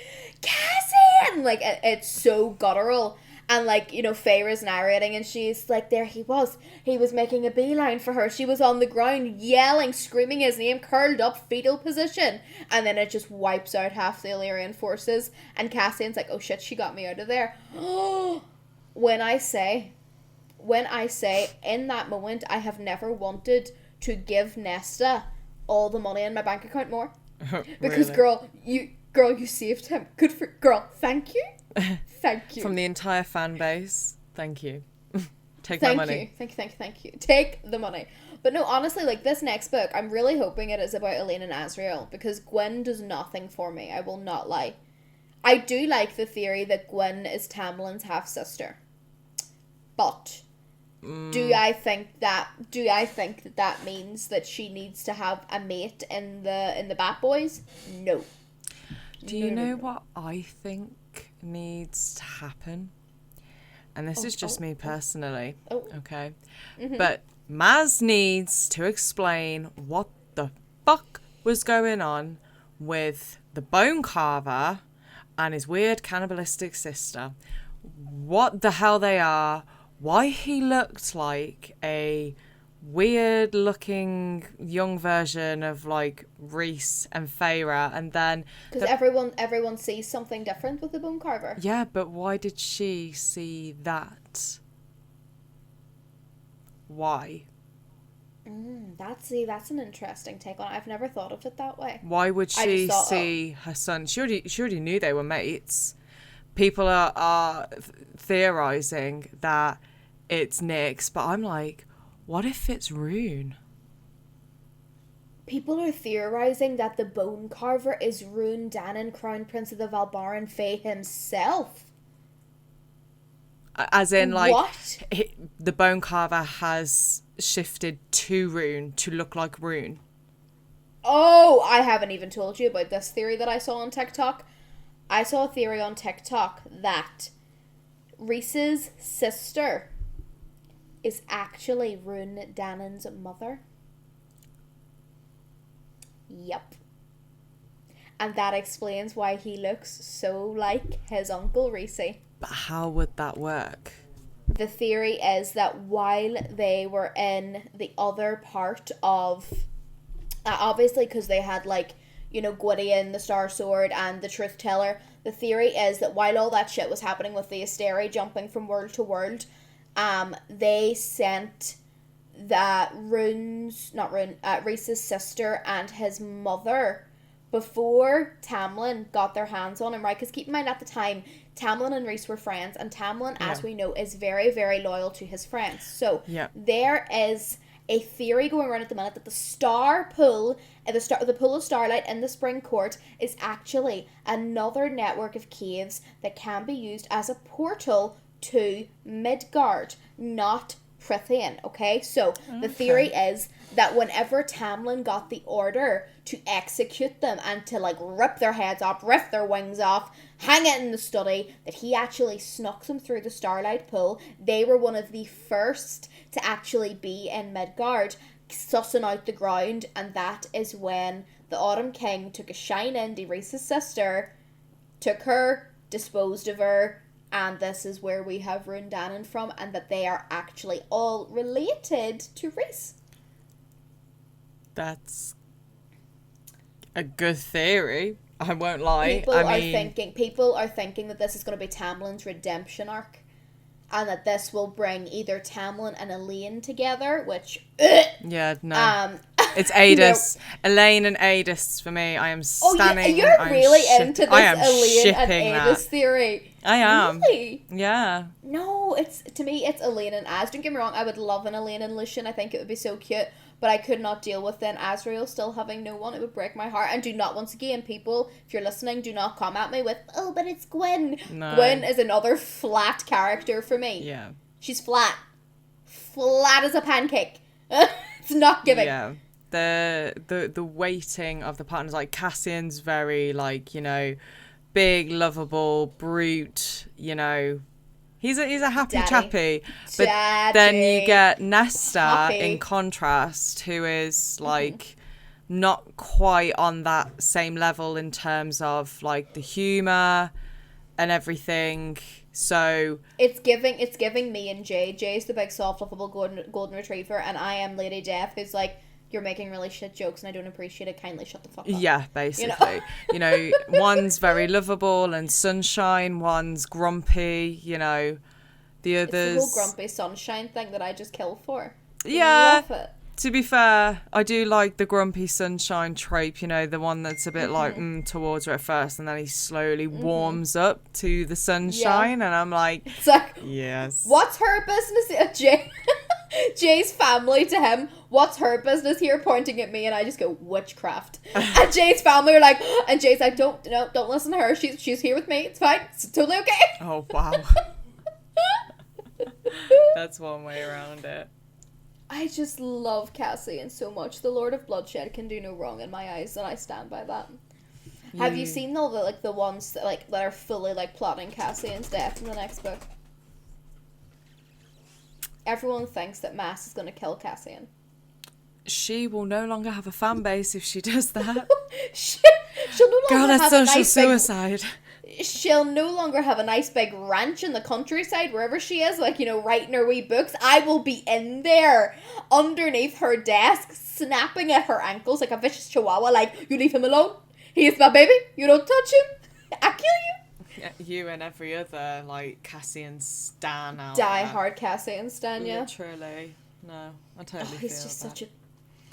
like, it's so guttural. And, like, you know, Feyre's narrating, and she's like, there he was making a beeline for her. She was on the ground yelling, screaming his name, curled up, fetal position. And then it just wipes out half the Illyrian forces, and Cassian's like, oh shit, she got me out of there. When I say in that moment, I have never wanted to give Nesta all the money in my bank account more. Because Really? girl, you saved him. Girl, thank you. Thank you. From the entire fan base, thank you. Take my money. Thank you. Take the money. But no, honestly, like, this next book, I'm really hoping it is about Elaine and Azriel, because Gwen does nothing for me, I will not lie. I do like the theory that Gwen is Tamlin's half-sister. But do I think that means that she needs to have a mate in the Bat Boys? No. Do you know what I think needs to happen? And this is just me personally, okay? Mm-hmm. But Maz needs to explain what the fuck was going on with the bone carver and his weird cannibalistic sister. What the hell they are, why he looked like a weird looking young version of like Reese and Feyre, and then because everyone sees something different with the bone carver. Yeah, but why did she see that? Why? That's an interesting take on it. I've never thought of it that way. Why would she see her son? She already knew they were mates. People are theorizing that it's Nyx, but I'm like, what if it's Rune? People are theorizing that the bone carver is Rune Danon, Crown Prince of the Valbaran Fae himself. As in, like, what? The bone carver has shifted to Rune to look like Rune. Oh, I haven't even told you about this theory that I saw on TikTok. I saw a theory on TikTok that Reese's sister is actually Rune Danon's mother. Yep. And that explains why he looks so like his uncle Reese. But how would that work? The theory is that while they were in the other part of... obviously, because they had, like, you know, Gwydion, the Star Sword, and the Truth Teller, the theory is that while all that shit was happening with the Asteri jumping from world to world, they sent Reese's sister and his mother before Tamlin got their hands on him, right? Because keep in mind, at the time, Tamlin and Reese were friends, and Tamlin, as we know, is very, very loyal to his friends. So there is a theory going around at the minute that the star pool, the pool of starlight in the Spring Court, is actually another network of caves that can be used as a portal to Midgard, not Prythian, okay? So the theory is that whenever Tamlin got the order to execute them and to, like, rip their heads off, rip their wings off, hang it in the study, that he actually snuck them through the starlight pool. They were one of the first to actually be in Midgard, sussing out the ground, and that is when the Autumn King took a shine into Reese's sister, took her, disposed of her, and this is where we have Rune Danon from, and that they are actually all related to Reese. That's a good theory. I won't lie. People are thinking that this is going to be Tamlin's redemption arc, and that this will bring either Tamlin and Elaine together, which yeah, no. It's Adis. No. Elaine and Adis for me. I am stunning. You're really into this Elaine and Adis theory. I am. Really? Yeah. No, to me it's Elaine and Az. Don't get me wrong, I would love an Elaine and Lucian. I think it would be so cute. But I could not deal with then Azriel still having no one. It would break my heart. And do not, once again, people, if you're listening, do not come at me with, oh, but it's Gwen. No. Gwen is another flat character for me. Yeah. She's flat. Flat as a pancake. It's not giving. Yeah. The weighting of the partners, like Cassian's very, like, you know, big, lovable, brute, you know. He's a happy chappy, but then you get Nesta in contrast, who is like not quite on that same level in terms of like the humor, and everything. So it's giving me and Jay. Jay's the big soft, lovable golden retriever, and I am Lady Death, who's like, you're making really shit jokes and I don't appreciate it. Kindly shut the fuck up. Yeah, basically. One's very lovable and sunshine, one's grumpy, the others. It's the whole grumpy sunshine thing that I just kill for. Yeah. Love it. To be fair, I do like the grumpy sunshine trope, the one that's a bit like towards her at first, and then he slowly warms up to the sunshine, and I'm like, it's like, yes. What's her business? Jay's family to him, what's her business here, pointing at me, and I just go, witchcraft. And Jay's family are like, and Jay's like, don't listen to her. She's here with me. It's fine. It's totally okay. Oh wow. That's one way around it. I just love Cassian so much. The Lord of Bloodshed can do no wrong in my eyes, and I stand by that. Have you seen all the ones that are fully plotting Cassian's death in the next book? Everyone thinks that Mass is going to kill Cassian. She will no longer have a fan base if she does that. She'll no longer Girl, that's have social suicide. She'll no longer have a nice big ranch in the countryside, wherever she is, writing her wee books. I will be in there, underneath her desk, snapping at her ankles like a vicious chihuahua, you leave him alone. He is my baby. You don't touch him. I kill you. Yeah, you and every other, Cassian stan out Die there. hard Cassian stan, yeah. Literally. No, I totally feel he's just that. such a...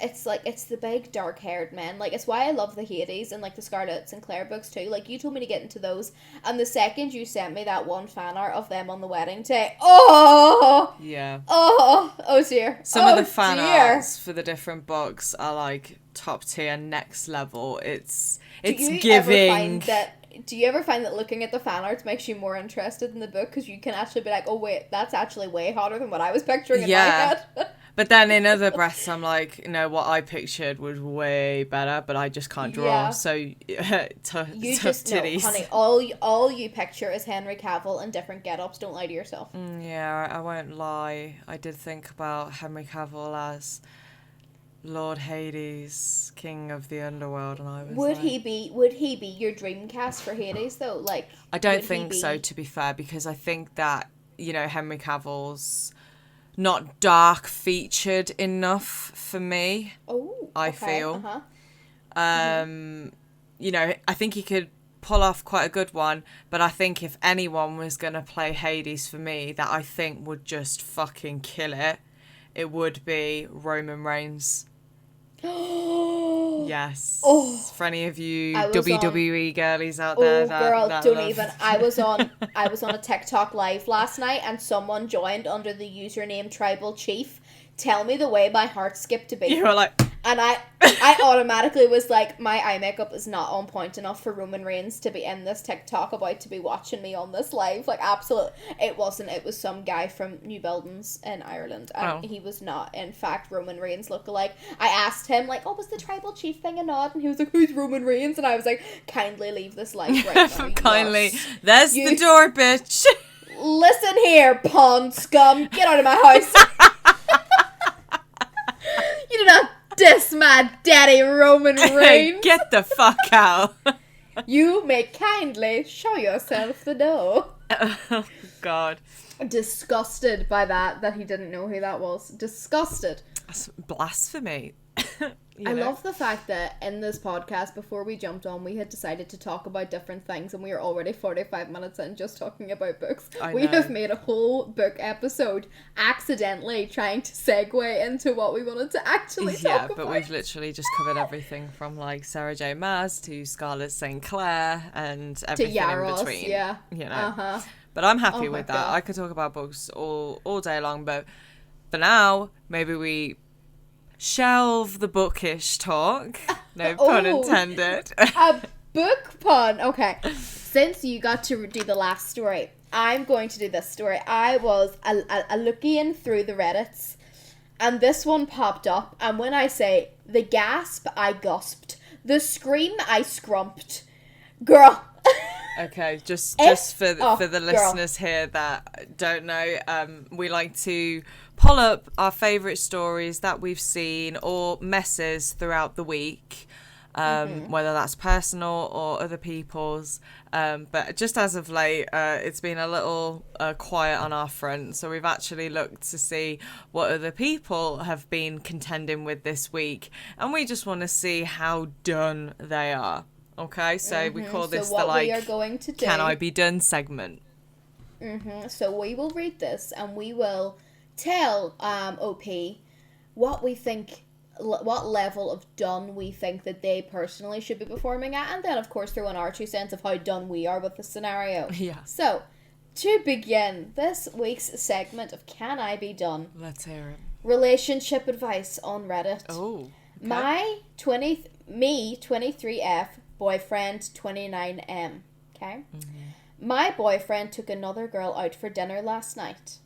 It's the big dark-haired men. It's why I love the Hades and, the Scarlet Sinclair books, too. You told me to get into those, and the second you sent me that one fan art of them on the wedding day, Yeah. Oh dear. Some of the fan arts for the different books are, top tier, next level. It's giving... Do you ever find that looking at the fan arts makes you more interested in the book, because you can actually be like, oh wait, that's actually way hotter than what I was picturing in my head? But then in other breaths, I'm like, what I pictured was way better, but I just can't draw. Yeah. So, You tough just titties. know, honey, all you picture is Henry Cavill in different get-ups. Don't lie to yourself. Yeah, I won't lie. I did think about Henry Cavill as Lord Hades, King of the Underworld, and I was Would he be your dream cast for Hades though? I don't think so, to be fair, because I think that, Henry Cavill's not dark featured enough for me. Oh, I feel. I think he could pull off quite a good one, but I think if anyone was going to play Hades for me that I think would just fucking kill it, it would be Roman Reigns. Yes. For any of you WWE girlies out there. Don't even. I was on a TikTok live last night, and someone joined under the username Tribal Chief. Tell me the way my heart skipped a beat. You were like... And I automatically was like, my eye makeup is not on point enough for Roman Reigns to be in this TikTok about to be watching me on this live. Absolutely. It wasn't. It was some guy from New Buildings in Ireland. And he was not, in fact, Roman Reigns lookalike. I asked him, was the Tribal Chief thing a nod? And he was like, who's Roman Reigns? And I was like, kindly leave this live right now. Kindly. There's the door, bitch. Listen here, pond scum. Get out of my house. You do not diss my daddy Roman Reigns. Get the fuck out. You may kindly show yourself the door. Oh, God. Disgusted by that he didn't know who that was. Disgusted. That's blasphemy. I love the fact that in this podcast, before we jumped on, we had decided to talk about different things, and we are already 45 minutes in just talking about books. We have made a whole book episode accidentally trying to segue into what we wanted to actually talk about. Yeah, but we've literally just covered everything from Sarah J. Maas to Scarlett St. Clair and everything in between. Yeah. But I'm happy with that. God. I could talk about books all day long, but for now, maybe we shelve the bookish talk. No pun intended. A book pun. Okay. Since you got to do the last story, I'm going to do this story. I was a looking through the Reddits, and this one popped up, and when I say the gasp, I gasped. The scream, I scrumped. Girl. Okay, just for the listeners here that don't know, we like to pull up our favourite stories that we've seen or messes throughout the week, whether that's personal or other people's. But just as of late, it's been a little quiet on our front. So we've actually looked to see what other people have been contending with this week. And we just want to see how done they are. Okay, so we call this so what the, like, we are going to do, Can I Be Done segment. So we will read this and we will tell OP what we think, what level of done we think that they personally should be performing at, and then of course throw in our 2 cents of how done we are with the scenario. Yeah. So, to begin this week's segment of Can I Be Done? Let's hear it. Relationship advice on Reddit. Oh. Okay. My 23F, boyfriend 29M. Okay? My boyfriend took another girl out for dinner last night.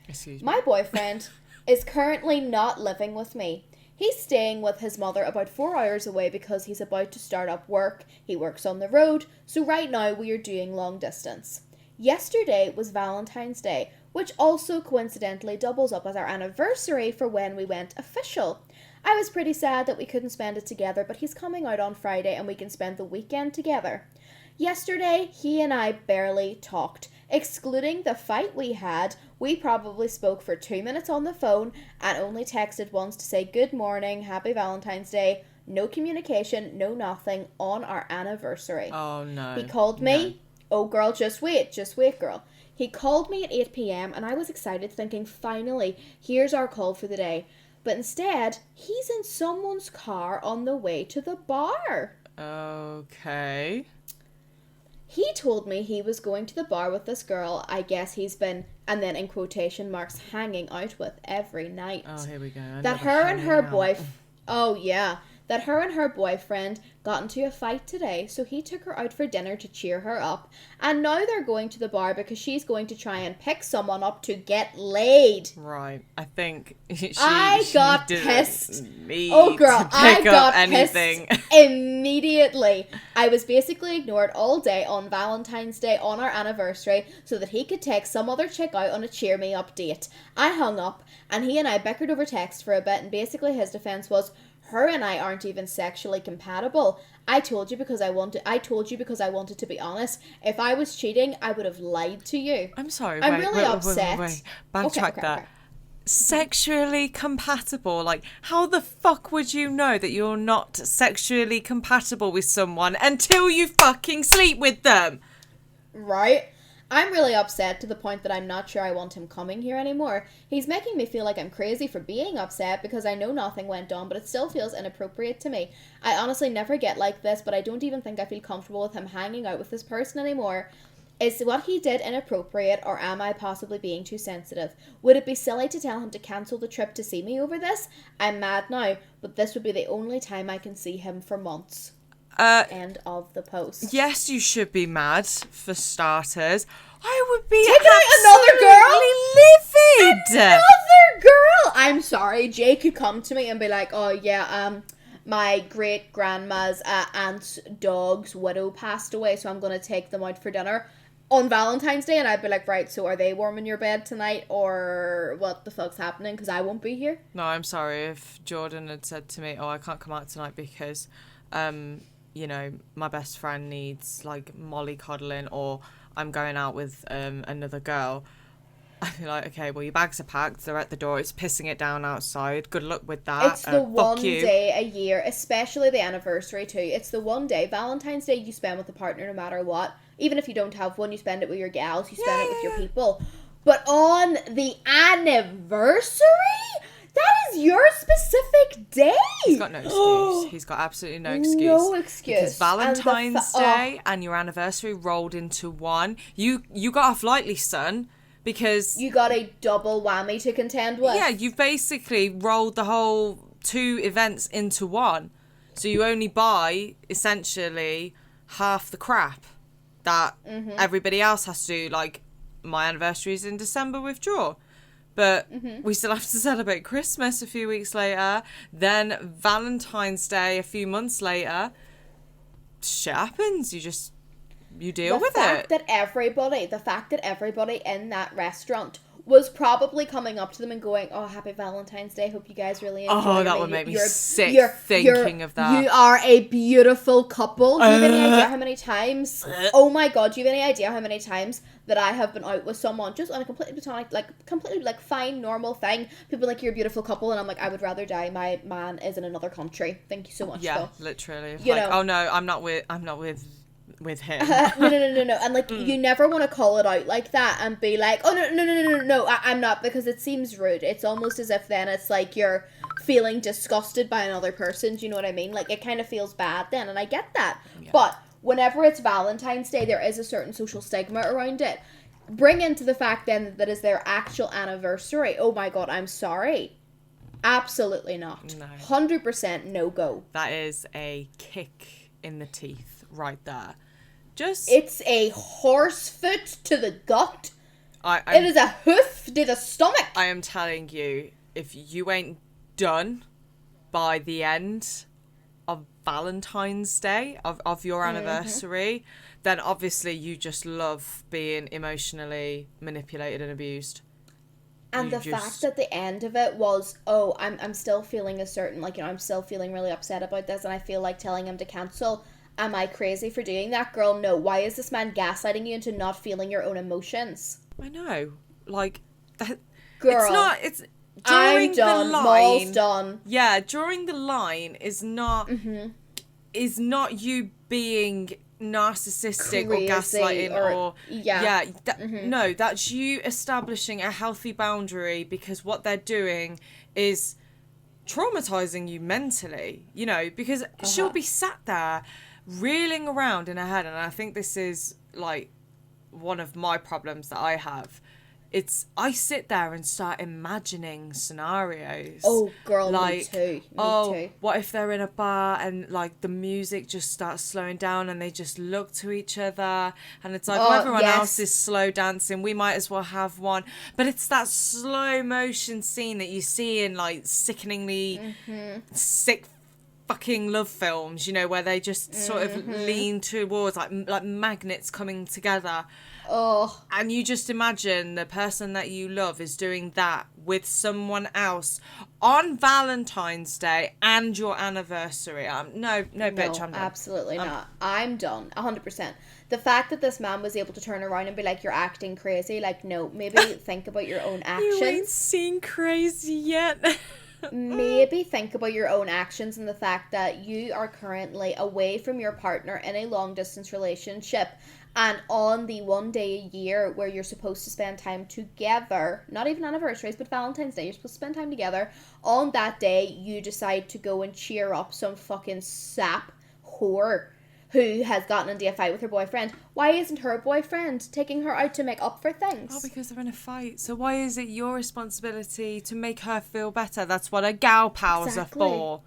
Excuse me. My boyfriend is currently not living with me. He's staying with his mother about 4 hours away because he's about to start up work. He works on the road, so right now we are doing long distance. Yesterday was Valentine's Day, which also coincidentally doubles up as our anniversary for when we went official. I was pretty sad that we couldn't spend it together, but he's coming out on Friday and we can spend the weekend together. Yesterday, he and I barely talked. Excluding the fight we had, we probably spoke for 2 minutes on the phone and only texted once to say good morning, happy Valentine's Day. No communication, no nothing on our anniversary. Oh, no. He called me. Oh, girl, just wait, girl. He called me at 8 p.m. and I was excited thinking, finally, here's our call for the day. But instead, he's in someone's car on the way to the bar. Okay. He told me he was going to the bar with this girl I guess he's been, and then in quotation marks, hanging out with every night. Oh, here we go. That her and her boyfriend got into a fight today, so he took her out for dinner to cheer her up. And now they're going to the bar because she's going to try and pick someone up to get laid. Right. I think I got didn't pissed. need Oh, girl, to pick I got up anything. pissed immediately. I was basically ignored all day on Valentine's Day on our anniversary so that he could take some other chick out on a cheer me up date. I hung up and he and I bickered over text for a bit, and basically his defense was, her and I aren't even sexually compatible. I told you because I wanted to be honest. If I was cheating, I would have lied to you. I'm sorry. I'm really upset. Wait. Backtrack Okay. that. Sexually compatible? Like, how the fuck would you know that you're not sexually compatible with someone until you fucking sleep with them? Right? I'm really upset to the point that I'm not sure I want him coming here anymore. He's making me feel like I'm crazy for being upset because I know nothing went on, but it still feels inappropriate to me. I honestly never get like this, but I don't even think I feel comfortable with him hanging out with this person anymore. Is what he did inappropriate, or am I possibly being too sensitive? Would it be silly to tell him to cancel the trip to see me over this? I'm mad now, but this would be the only time I can see him for months. End of the post. Yes, you should be mad, for starters. I would be Taking out absolutely livid. Another girl! I'm sorry, Jay could come to me and be like, oh yeah, my great grandma's aunt's dog's widow passed away, so I'm going to take them out for dinner on Valentine's Day, and I'd be like, right, so are they warming your bed tonight, or what the fuck's happening, because I won't be here? No, I'm sorry. If Jordan had said to me, oh, I can't come out tonight because, you know, my best friend needs, like, mollycoddling, or I'm going out with another girl, I'd be like, okay, well, your bags are packed, they're at the door, it's pissing it down outside, good luck with that. It's the one day a year, especially the anniversary too. It's the one day, Valentine's Day, you spend with a partner no matter what. Even if you don't have one, you spend it with your gals, you spend it with your people. But on the anniversary, that is your specific day. He's got no excuse. He's got absolutely no excuse. No excuse. Because Valentine's Day and your anniversary rolled into one. You got off lightly, son. Because you got a double whammy to contend with. Yeah, you've basically rolled the whole 2 events into one. So you only buy, essentially, half the crap that everybody else has to do. Like, my anniversary is in December, withdraw. But we still have to celebrate Christmas a few weeks later. Then Valentine's Day a few months later. Shit happens. You deal with it. The fact that everybody in that restaurant was probably coming up to them and going, "Oh, happy Valentine's Day. Hope you guys really enjoy." Oh, that would make me sick thinking of that. You are a beautiful couple. Do you have any idea how many times? Oh my god, do you have any idea how many times that I have been out with someone just on a completely platonic, completely fine, normal thing? People are like, "You're a beautiful couple," and I'm like, "I would rather die. My man is in another country. Thank you so much." Yeah, though. literally. You know. Oh no, I'm not with him. No. And you never want to call it out like that and be like, "Oh no, I'm not," because it seems rude. It's almost as if then it's like you're feeling disgusted by another person. Do you know what I mean? Like, it kind of feels bad then, and I get that. Yeah. But whenever it's Valentine's Day, there is a certain social stigma around it. Bring into the fact then that is their actual anniversary. Oh my god, I'm sorry. Absolutely not. No. 100% no go. That is a kick in the teeth right there. It's a horse foot to the gut. It is a hoof to the stomach. I am telling you, if you ain't done by the end of Valentine's Day, of your anniversary, then obviously you just love being emotionally manipulated and abused. And the fact that the end of it was, "Oh, I'm still feeling a certain, I'm still feeling really upset about this, and I feel like telling him to cancel. Am I crazy for doing that?" Girl, no. Why is this man gaslighting you into not feeling your own emotions? I know. Like, that. Girl. It's during I'm done. the line. Mol's done. Yeah, during the line is not you being narcissistic crazy or gaslighting or yeah. No, that's you establishing a healthy boundary, because what they're doing is traumatizing you mentally, because she'll be sat there reeling around in her head. And I think this is like one of my problems that I have. I sit there and start imagining scenarios. Oh, girl, me too. Me too. What if they're in a bar and the music just starts slowing down and they just look to each other, and it's like, everyone else is slow dancing, we might as well have one. But it's that slow motion scene that you see in sickeningly sick fucking love films, where they just sort of lean towards like magnets coming together. Oh. And you just imagine the person that you love is doing that with someone else on Valentine's Day and your anniversary. No, bitch, I'm done. Absolutely not. I'm done. 100%. The fact that this man was able to turn around and be like, "You're acting crazy," no, maybe think about your own actions. You ain't seen crazy yet. Maybe think about your own actions and the fact that you are currently away from your partner in a long distance relationship, and on the one day a year where you're supposed to spend time together, not even anniversaries, but Valentine's Day, you're supposed to spend time together. On that day, you decide to go and cheer up some fucking sap whore who has gotten into a fight with her boyfriend. Why isn't her boyfriend taking her out to make up for things? Oh, because they're in a fight. So why is it your responsibility to make her feel better? That's what a gal pals are for.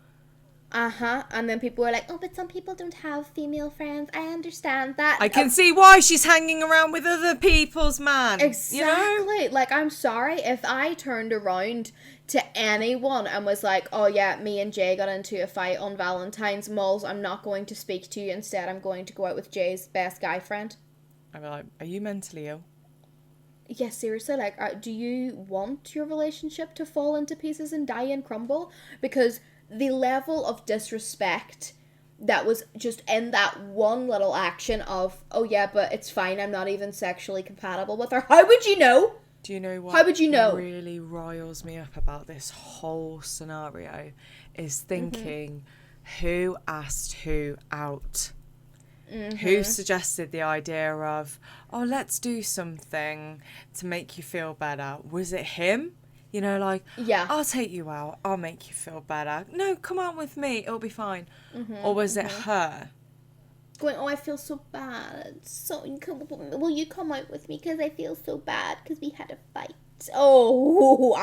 And then people are like, "Oh, but some people don't have female friends." I understand that. I can see why she's hanging around with other people's man. Exactly. I'm sorry if I turned around to anyone and was like, "Oh yeah, me and Jay got into a fight on Valentine's. Mols, I'm not going to speak to you. Instead, I'm going to go out with Jay's best guy friend." I'd be like, "Are you mentally ill?" Yeah, seriously, do you want your relationship to fall into pieces and die and crumble? Because the level of disrespect that was just in that one little action of, "Oh yeah, but it's fine, I'm not even sexually compatible with her." How would you know? Do you know what? How would you know? Really riles me up about this whole scenario is thinking, who asked who out? Who suggested the idea of, "Oh, let's do something to make you feel better"? Was it him? Yeah. "I'll take you out. I'll make you feel better. No, come on with me. It'll be fine." Or was it her? Going, "Oh, I feel so bad. So, will you come out with me? Because I feel so bad because we had a fight." Oh,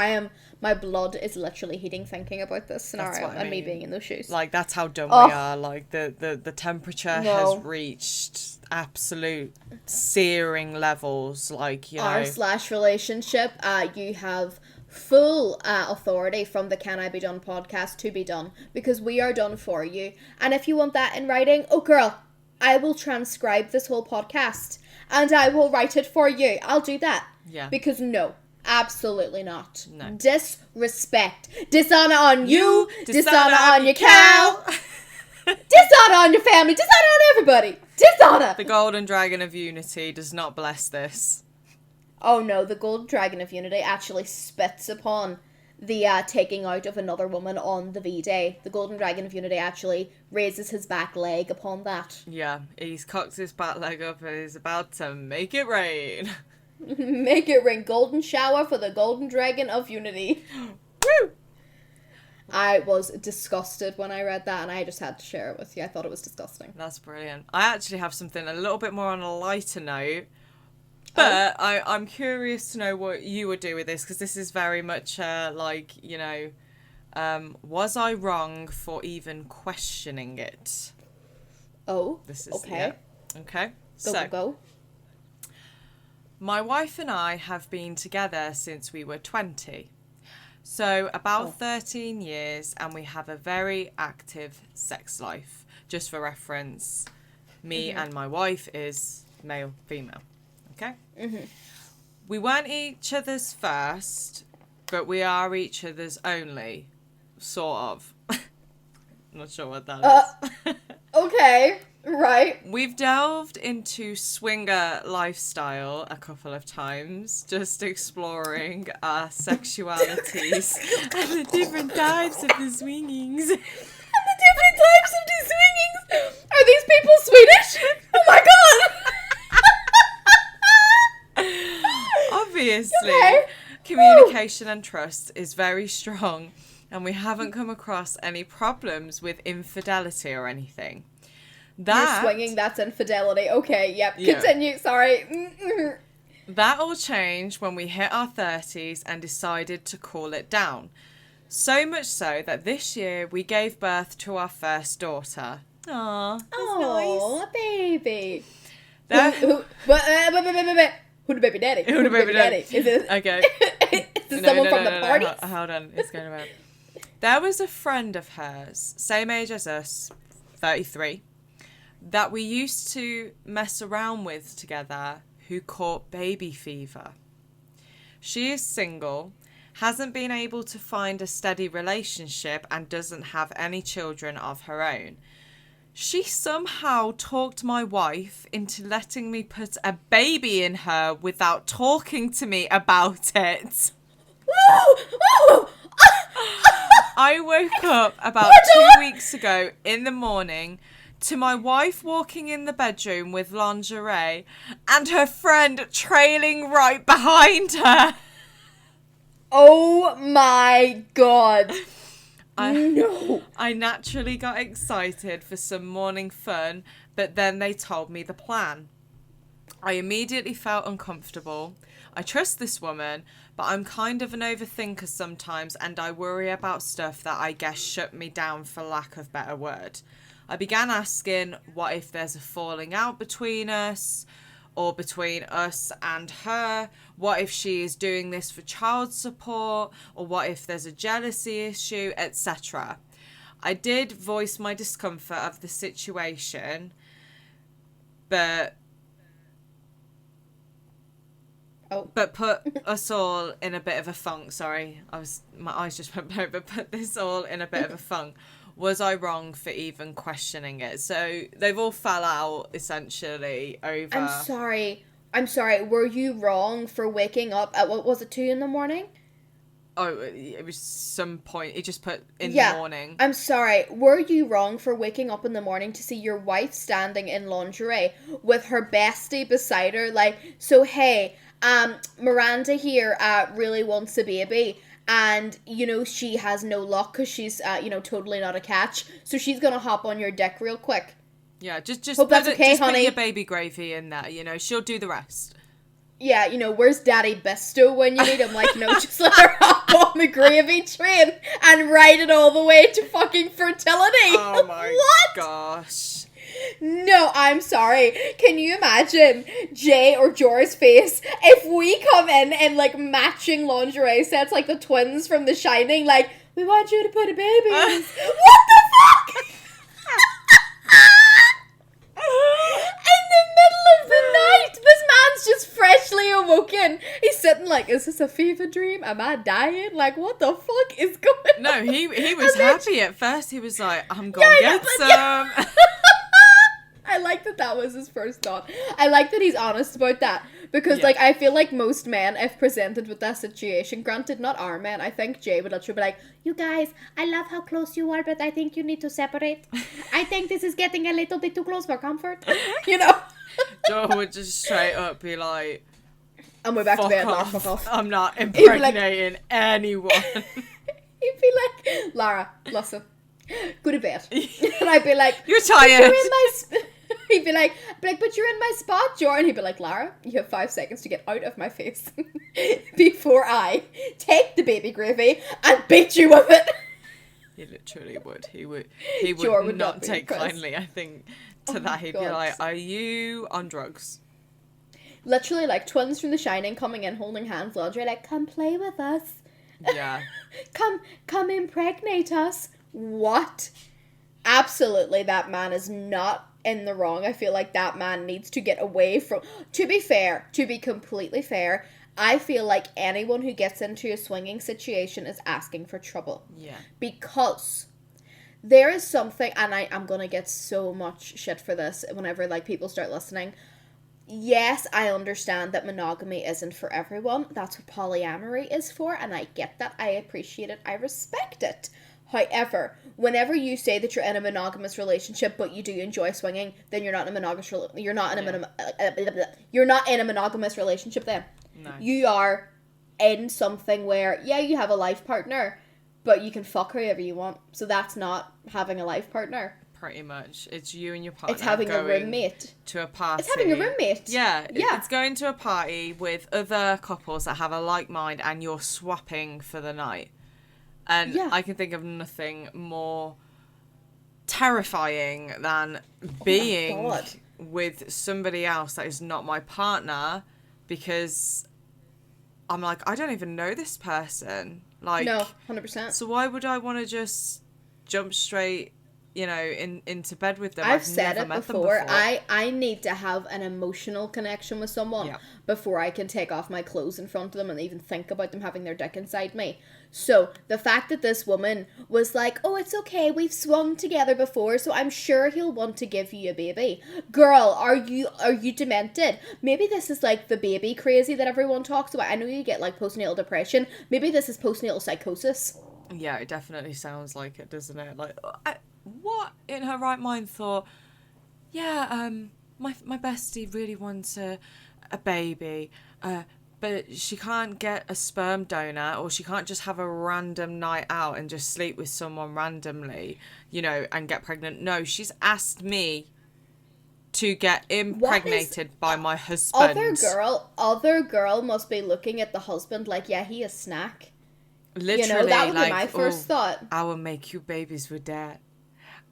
my blood is literally heating thinking about this scenario and me being in those shoes. That's how dumb we are. The temperature has reached absolute searing levels. R/relationship, you have full authority from the Can I Be Done podcast to be done, because we are done for you. And if you want that in writing, oh girl, I will transcribe this whole podcast and I will write it for you. I'll do that. Yeah. Because no, Absolutely not. No. Disrespect. Dishonor on you. Dishonor on your cow. cow. Dishonor on your family. Dishonor on everybody. Dishonor. The golden dragon of unity does not bless this. Oh no, the golden dragon of unity actually spits upon the taking out of another woman on the V-Day. The golden dragon of unity actually raises his back leg upon that. Yeah, he's cocked his back leg up and he's about to make it rain. Make it rain. Golden shower for the golden dragon of unity. Woo! I was disgusted when I read that, and I just had to share it with you. I thought it was disgusting. That's brilliant. I actually have something a little bit more on a lighter note. But I'm curious to know what you would do with this, because this is very much was I wrong for even questioning it? Oh, This is okay. Yeah. Okay. Go. My wife and I have been together since we were 20. So about 13 years, and we have a very active sex life. Just for reference, me and my wife is male, female. Okay? Mm-hmm. We weren't each other's first, but we are each other's only. Sort of. Not sure what that is. Okay, right. We've delved into swinger lifestyle a couple of times, just exploring our sexualities and the different types of the swingings. And the different types of the swingings. Are these people Swedish? Oh my god! Obviously, Okay. communication and trust is very strong, and we haven't come across any problems with infidelity or anything. You're swinging, that's infidelity. Okay, yep. Yeah. Continue, sorry. That all changed when we hit our 30s and decided to cool it down. So much so that this year we gave birth to our first daughter. Aww, that's Oh, baby. nice. Who the baby daddy? Who the baby daddy? Is it, Okay. is it someone from the party? Hold on, it's going around. There was a friend of hers, same age as us, 33, that we used to mess around with together, who caught baby fever. She is single, hasn't been able to find a steady relationship, and doesn't have any children of her own. She somehow talked my wife into letting me put a baby in her without talking to me about it. I woke up about 2 weeks ago in the morning to my wife walking in the bedroom with lingerie and her friend trailing right behind her. Oh my god. No. I naturally got excited for some morning fun, but then they told me the plan. I immediately felt uncomfortable. I trust this woman, but I'm kind of an overthinker sometimes, and I worry about stuff that I guess shut me down, for lack of better word. I began asking, what if there's a falling out between us, or between us and her? What if she is doing this for child support, or what if there's a jealousy issue, etc. I did voice my discomfort of the situation, but put us all in a bit of a funk. Sorry, my eyes just went blurry, but put this all in a bit of a funk. Was I wrong for even questioning it? So they've all fell out, essentially, over... I'm sorry. Were you wrong for waking up at, what was it, 2 in the morning? Oh, it was some point. He just put in the morning. I'm sorry. Were you wrong for waking up in the morning to see your wife standing in lingerie with her bestie beside her? Like, so hey, Miranda here really wants a baby. And, you know, she has no luck because she's, totally not a catch. So she's going to hop on your dick real quick. Yeah, just Hope that's okay, just honey. put your baby gravy in there, she'll do the rest. Yeah, where's Daddy Besto when you need him? Like, just let her hop on the gravy train and ride it all the way to fucking fertility. Oh my What? gosh. No, I'm sorry. Can you imagine Jay or Jor's face if we come in like matching lingerie sets like the twins from The Shining, like, we want you to put a baby in. What the fuck? In the middle of the night, this man's just freshly awoken. He's sitting like, is this a fever dream? Am I dying? Like, what the fuck is going No, on? he was happy at first. He was like, I'm gonna get some. Yeah. I like that was his first thought. I like that he's honest about that. Because, like, I feel like most men, if presented with that situation, granted, not our men, I think Jay would literally be like, You guys, I love how close you are, but I think you need to separate. I think this is getting a little bit too close for comfort. you know? Joe would just straight up be like, And we're back to fuck bed, Lara, off. fuck off. I'm not like- impregnating anyone. He'd be like, Lara, listen, go to bed. And I'd be like, You're "But tired. You're in my he'd be like, but you're in my spot, Jordan. He'd be like, Lara, you have 5 seconds to get out of my face before I take the baby gravy and beat you with it. He literally would. He would Jor would not not be take impressed. kindly, I think, to Oh that. my He'd be God. like, are you on drugs? Literally, like twins from The Shining coming in holding hands, laundry, like, come play with us. Yeah. Come impregnate us. What? Absolutely, that man is not in the wrong. I feel like that man needs to get away from... To be completely fair, I feel like anyone who gets into a swinging situation is asking for trouble. Yeah. Because there is something, and I'm going to get so much shit for this whenever, like, people start listening. Yes, I understand that monogamy isn't for everyone. That's what polyamory is for, and I get that. I appreciate it. I respect it. However, whenever you say that you're in a monogamous relationship but you do enjoy swinging, then you're not in a monogamous you're not in a monogamous relationship then. No. You are in something where you have a life partner, but you can fuck whoever you want. So that's not having a life partner. Pretty much. It's you and your partner. It's having a going roommate. to a party. It's having a roommate. Yeah. Yeah. It's going to a party with other couples that have a like mind and you're swapping for the night. And I can think of nothing more terrifying than being with somebody else that is not my partner, because I'm like, I don't even know this person. Like, no, 100%. So why would I want to just jump straight, into bed with them? I've said never it met before. them before. I need to have an emotional connection with someone before I can take off my clothes in front of them and even think about them having their dick inside me. So the fact that this woman was like, oh, it's okay, we've swung together before, so I'm sure he'll want to give you a baby. Girl, are you demented? Maybe this is like the baby crazy that everyone talks about. I know you get like postnatal depression. Maybe this is postnatal psychosis. Yeah, it definitely sounds like it, doesn't it? Like, what in her right mind thought, my bestie really wants a baby, but she can't get a sperm donor, or she can't just have a random night out and just sleep with someone randomly, and get pregnant. No, she's asked me to get impregnated by my husband. Other girl must be looking at the husband like, yeah, he a snack. Literally, that would like, be my first thought. I will make you babies with that.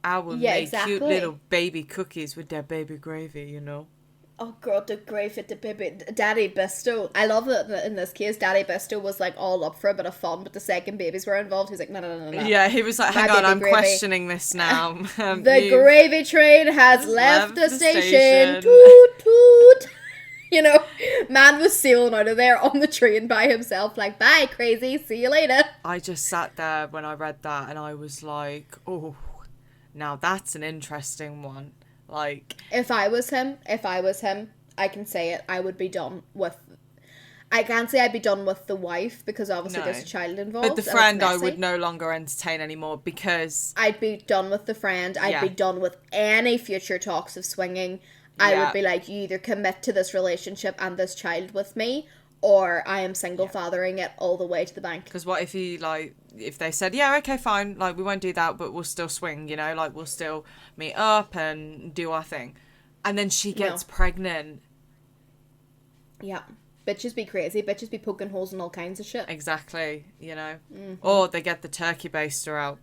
I will Yeah, make exactly. cute little baby cookies with their baby gravy, Oh, girl, the grave at the baby. Daddy Bisto. I love that in this case, Daddy Bisto was like all up for a bit of fun, but the second babies were involved, he's like, no. Yeah, he was like, hang on, I'm questioning this now. The gravy train has left the station. station. Toot, toot. Man was sailing out of there on the train by himself, like, bye, crazy, see you later. I just sat there when I read that and I was like, oh, now that's an interesting one. Like, if I was him, I can say it, I would be done with... I can't say I'd be done with the wife, because obviously there's a child involved. But the friend I would no longer entertain anymore, because... I'd be done with the friend. I'd be done with any future talks of swinging. I would be like, you either commit to this relationship and this child with me, or I am single fathering it all the way to the bank. Because what if if they said, yeah, okay, fine, like, we won't do that, but we'll still swing, like, we'll still meet up and do our thing. And then she gets pregnant. Yeah. Bitches be crazy. Bitches be poking holes in all kinds of shit. Exactly, Or they get the turkey baster out,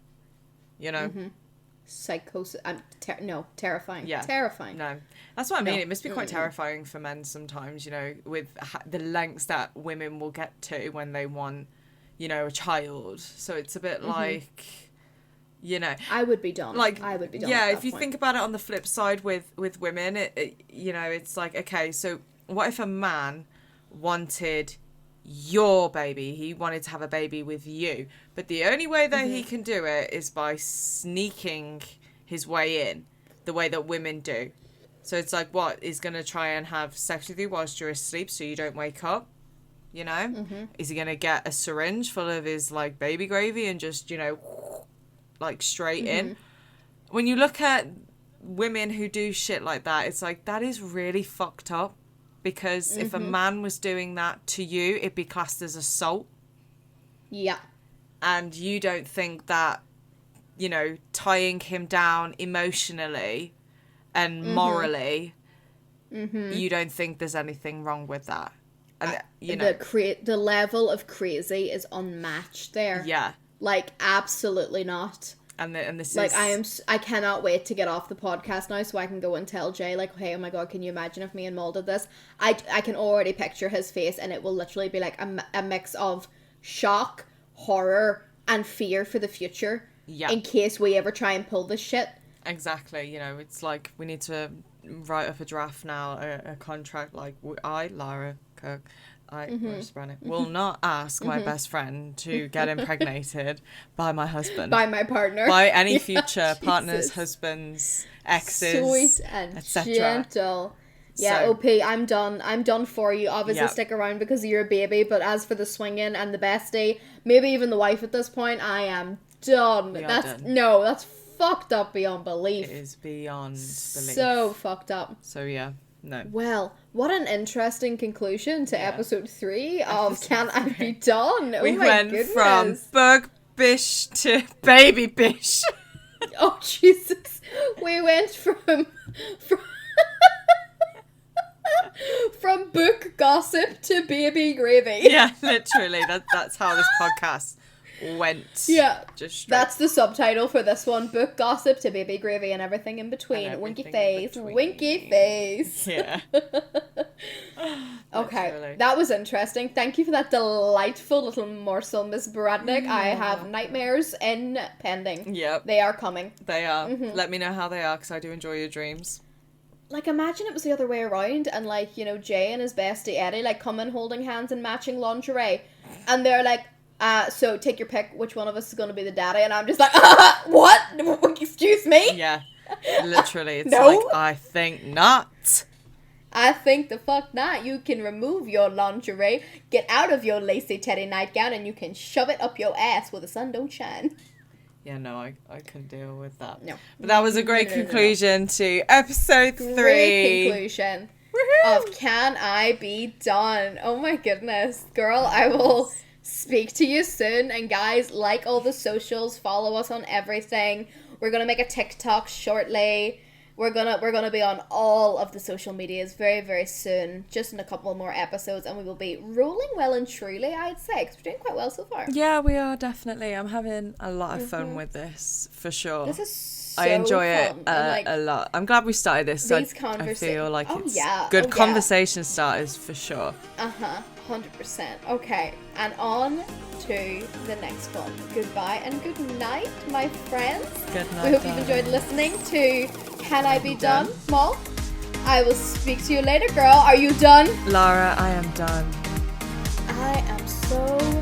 Psychosis. Terrifying. Yeah. Terrifying. No. That's what I mean. It must be quite terrifying for men sometimes, with the lengths that women will get to when they want, a child. So it's a bit like, I would be done. I would be done. Yeah, if you think about it on the flip side with women, it's like, okay, so what if a man wanted your baby. He wanted to have a baby with you. But the only way that he can do it is by sneaking his way in, the way that women do. So it's like, what? He's going to try and have sex with you whilst you're asleep so you don't wake up, you know? Is he going to get a syringe full of his, like, baby gravy and just, you know, like, straight in? When you look at women who do shit like that, it's like, that is really fucked up. Because if a man was doing that to you, it'd be classed as assault. Yeah. And you don't think that, you know, tying him down emotionally and morally, you don't think there's anything wrong with that. And, you know. The level of crazy is unmatched there. Yeah. Like, absolutely not. And this like, is... I cannot wait to get off the podcast now so I can go and tell Jay, like, hey, oh my god, can you imagine if me and Mol did this? I can already picture his face, and it will literally be like a mix of shock, horror, and fear for the future. Yeah. In case we ever try and pull this shit. Exactly. You know, it's like, we need to write up a draft now, a contract, like, I, Lara, Cook, will not ask my best friend to get impregnated by my husband. By my partner. By any future partners, husbands, exes, sweet and gentle. Yeah, So- OP, I'm done. I'm done for you. Obviously, Yep. stick around because you're a baby. But as for the swinging and the bestie, maybe even the wife at this point, I am done. We are That's done. no, that's fucked up beyond belief. It is beyond belief. So fucked up. So yeah, no. Well, what an interesting conclusion to Yeah. episode 3 of Episode Can I 3. Be Done? Oh We my went goodness. from Bookish to baby bish. Oh Jesus! We went from from book gossip to baby gravy. Yeah, literally. That's how this podcast went. Yeah. Just straight. That's the subtitle for this one: book gossip to baby gravy and everything in between. And Winky everything in face, between. winky face. Yeah. Okay, Literally. that was interesting. Thank you for that delightful little morsel, Miss Bradnick. I have nightmares in pending. Yep. They are coming. They are. Let me know how they are, because I do enjoy your dreams. Like, imagine it was the other way around, and, like, you know, Jay and his bestie Eddie, like, come in holding hands and matching lingerie, and they're like, so take your pick, which one of us is going to be the daddy, and I'm just like, what? Excuse me? Yeah. Literally. It's No. like, I think not. I think the fuck not. You can remove your lingerie, get out of your lacy teddy nightgown, and you can shove it up your ass where the sun don't shine. Yeah, no, I couldn't deal with that. No. But that was a great No. conclusion to episode 3. Great conclusion Woohoo! of Can I Be Done? Oh my goodness. Girl, I will speak to you soon. And guys, like all the socials, follow us on everything. We're gonna make a TikTok shortly. We're gonna be on all of the social medias very, very soon. Just in a couple more episodes, and we will be rolling well and truly, I'd say, because we're doing quite well so far. Yeah, we are definitely. I'm having a lot of fun with this, for sure. This is so I enjoy it fun. And, like, a lot. I'm glad we started this. these I feel like Oh, it's yeah. good Oh, yeah. conversation starters, for sure. 100%. Okay, and on to the next one. Goodbye and good night, my friends. Good night, We hope you've darling. enjoyed listening to Can I Be Done, Mol? I will speak to you later, girl. Are you done? Lara, I am done. I am so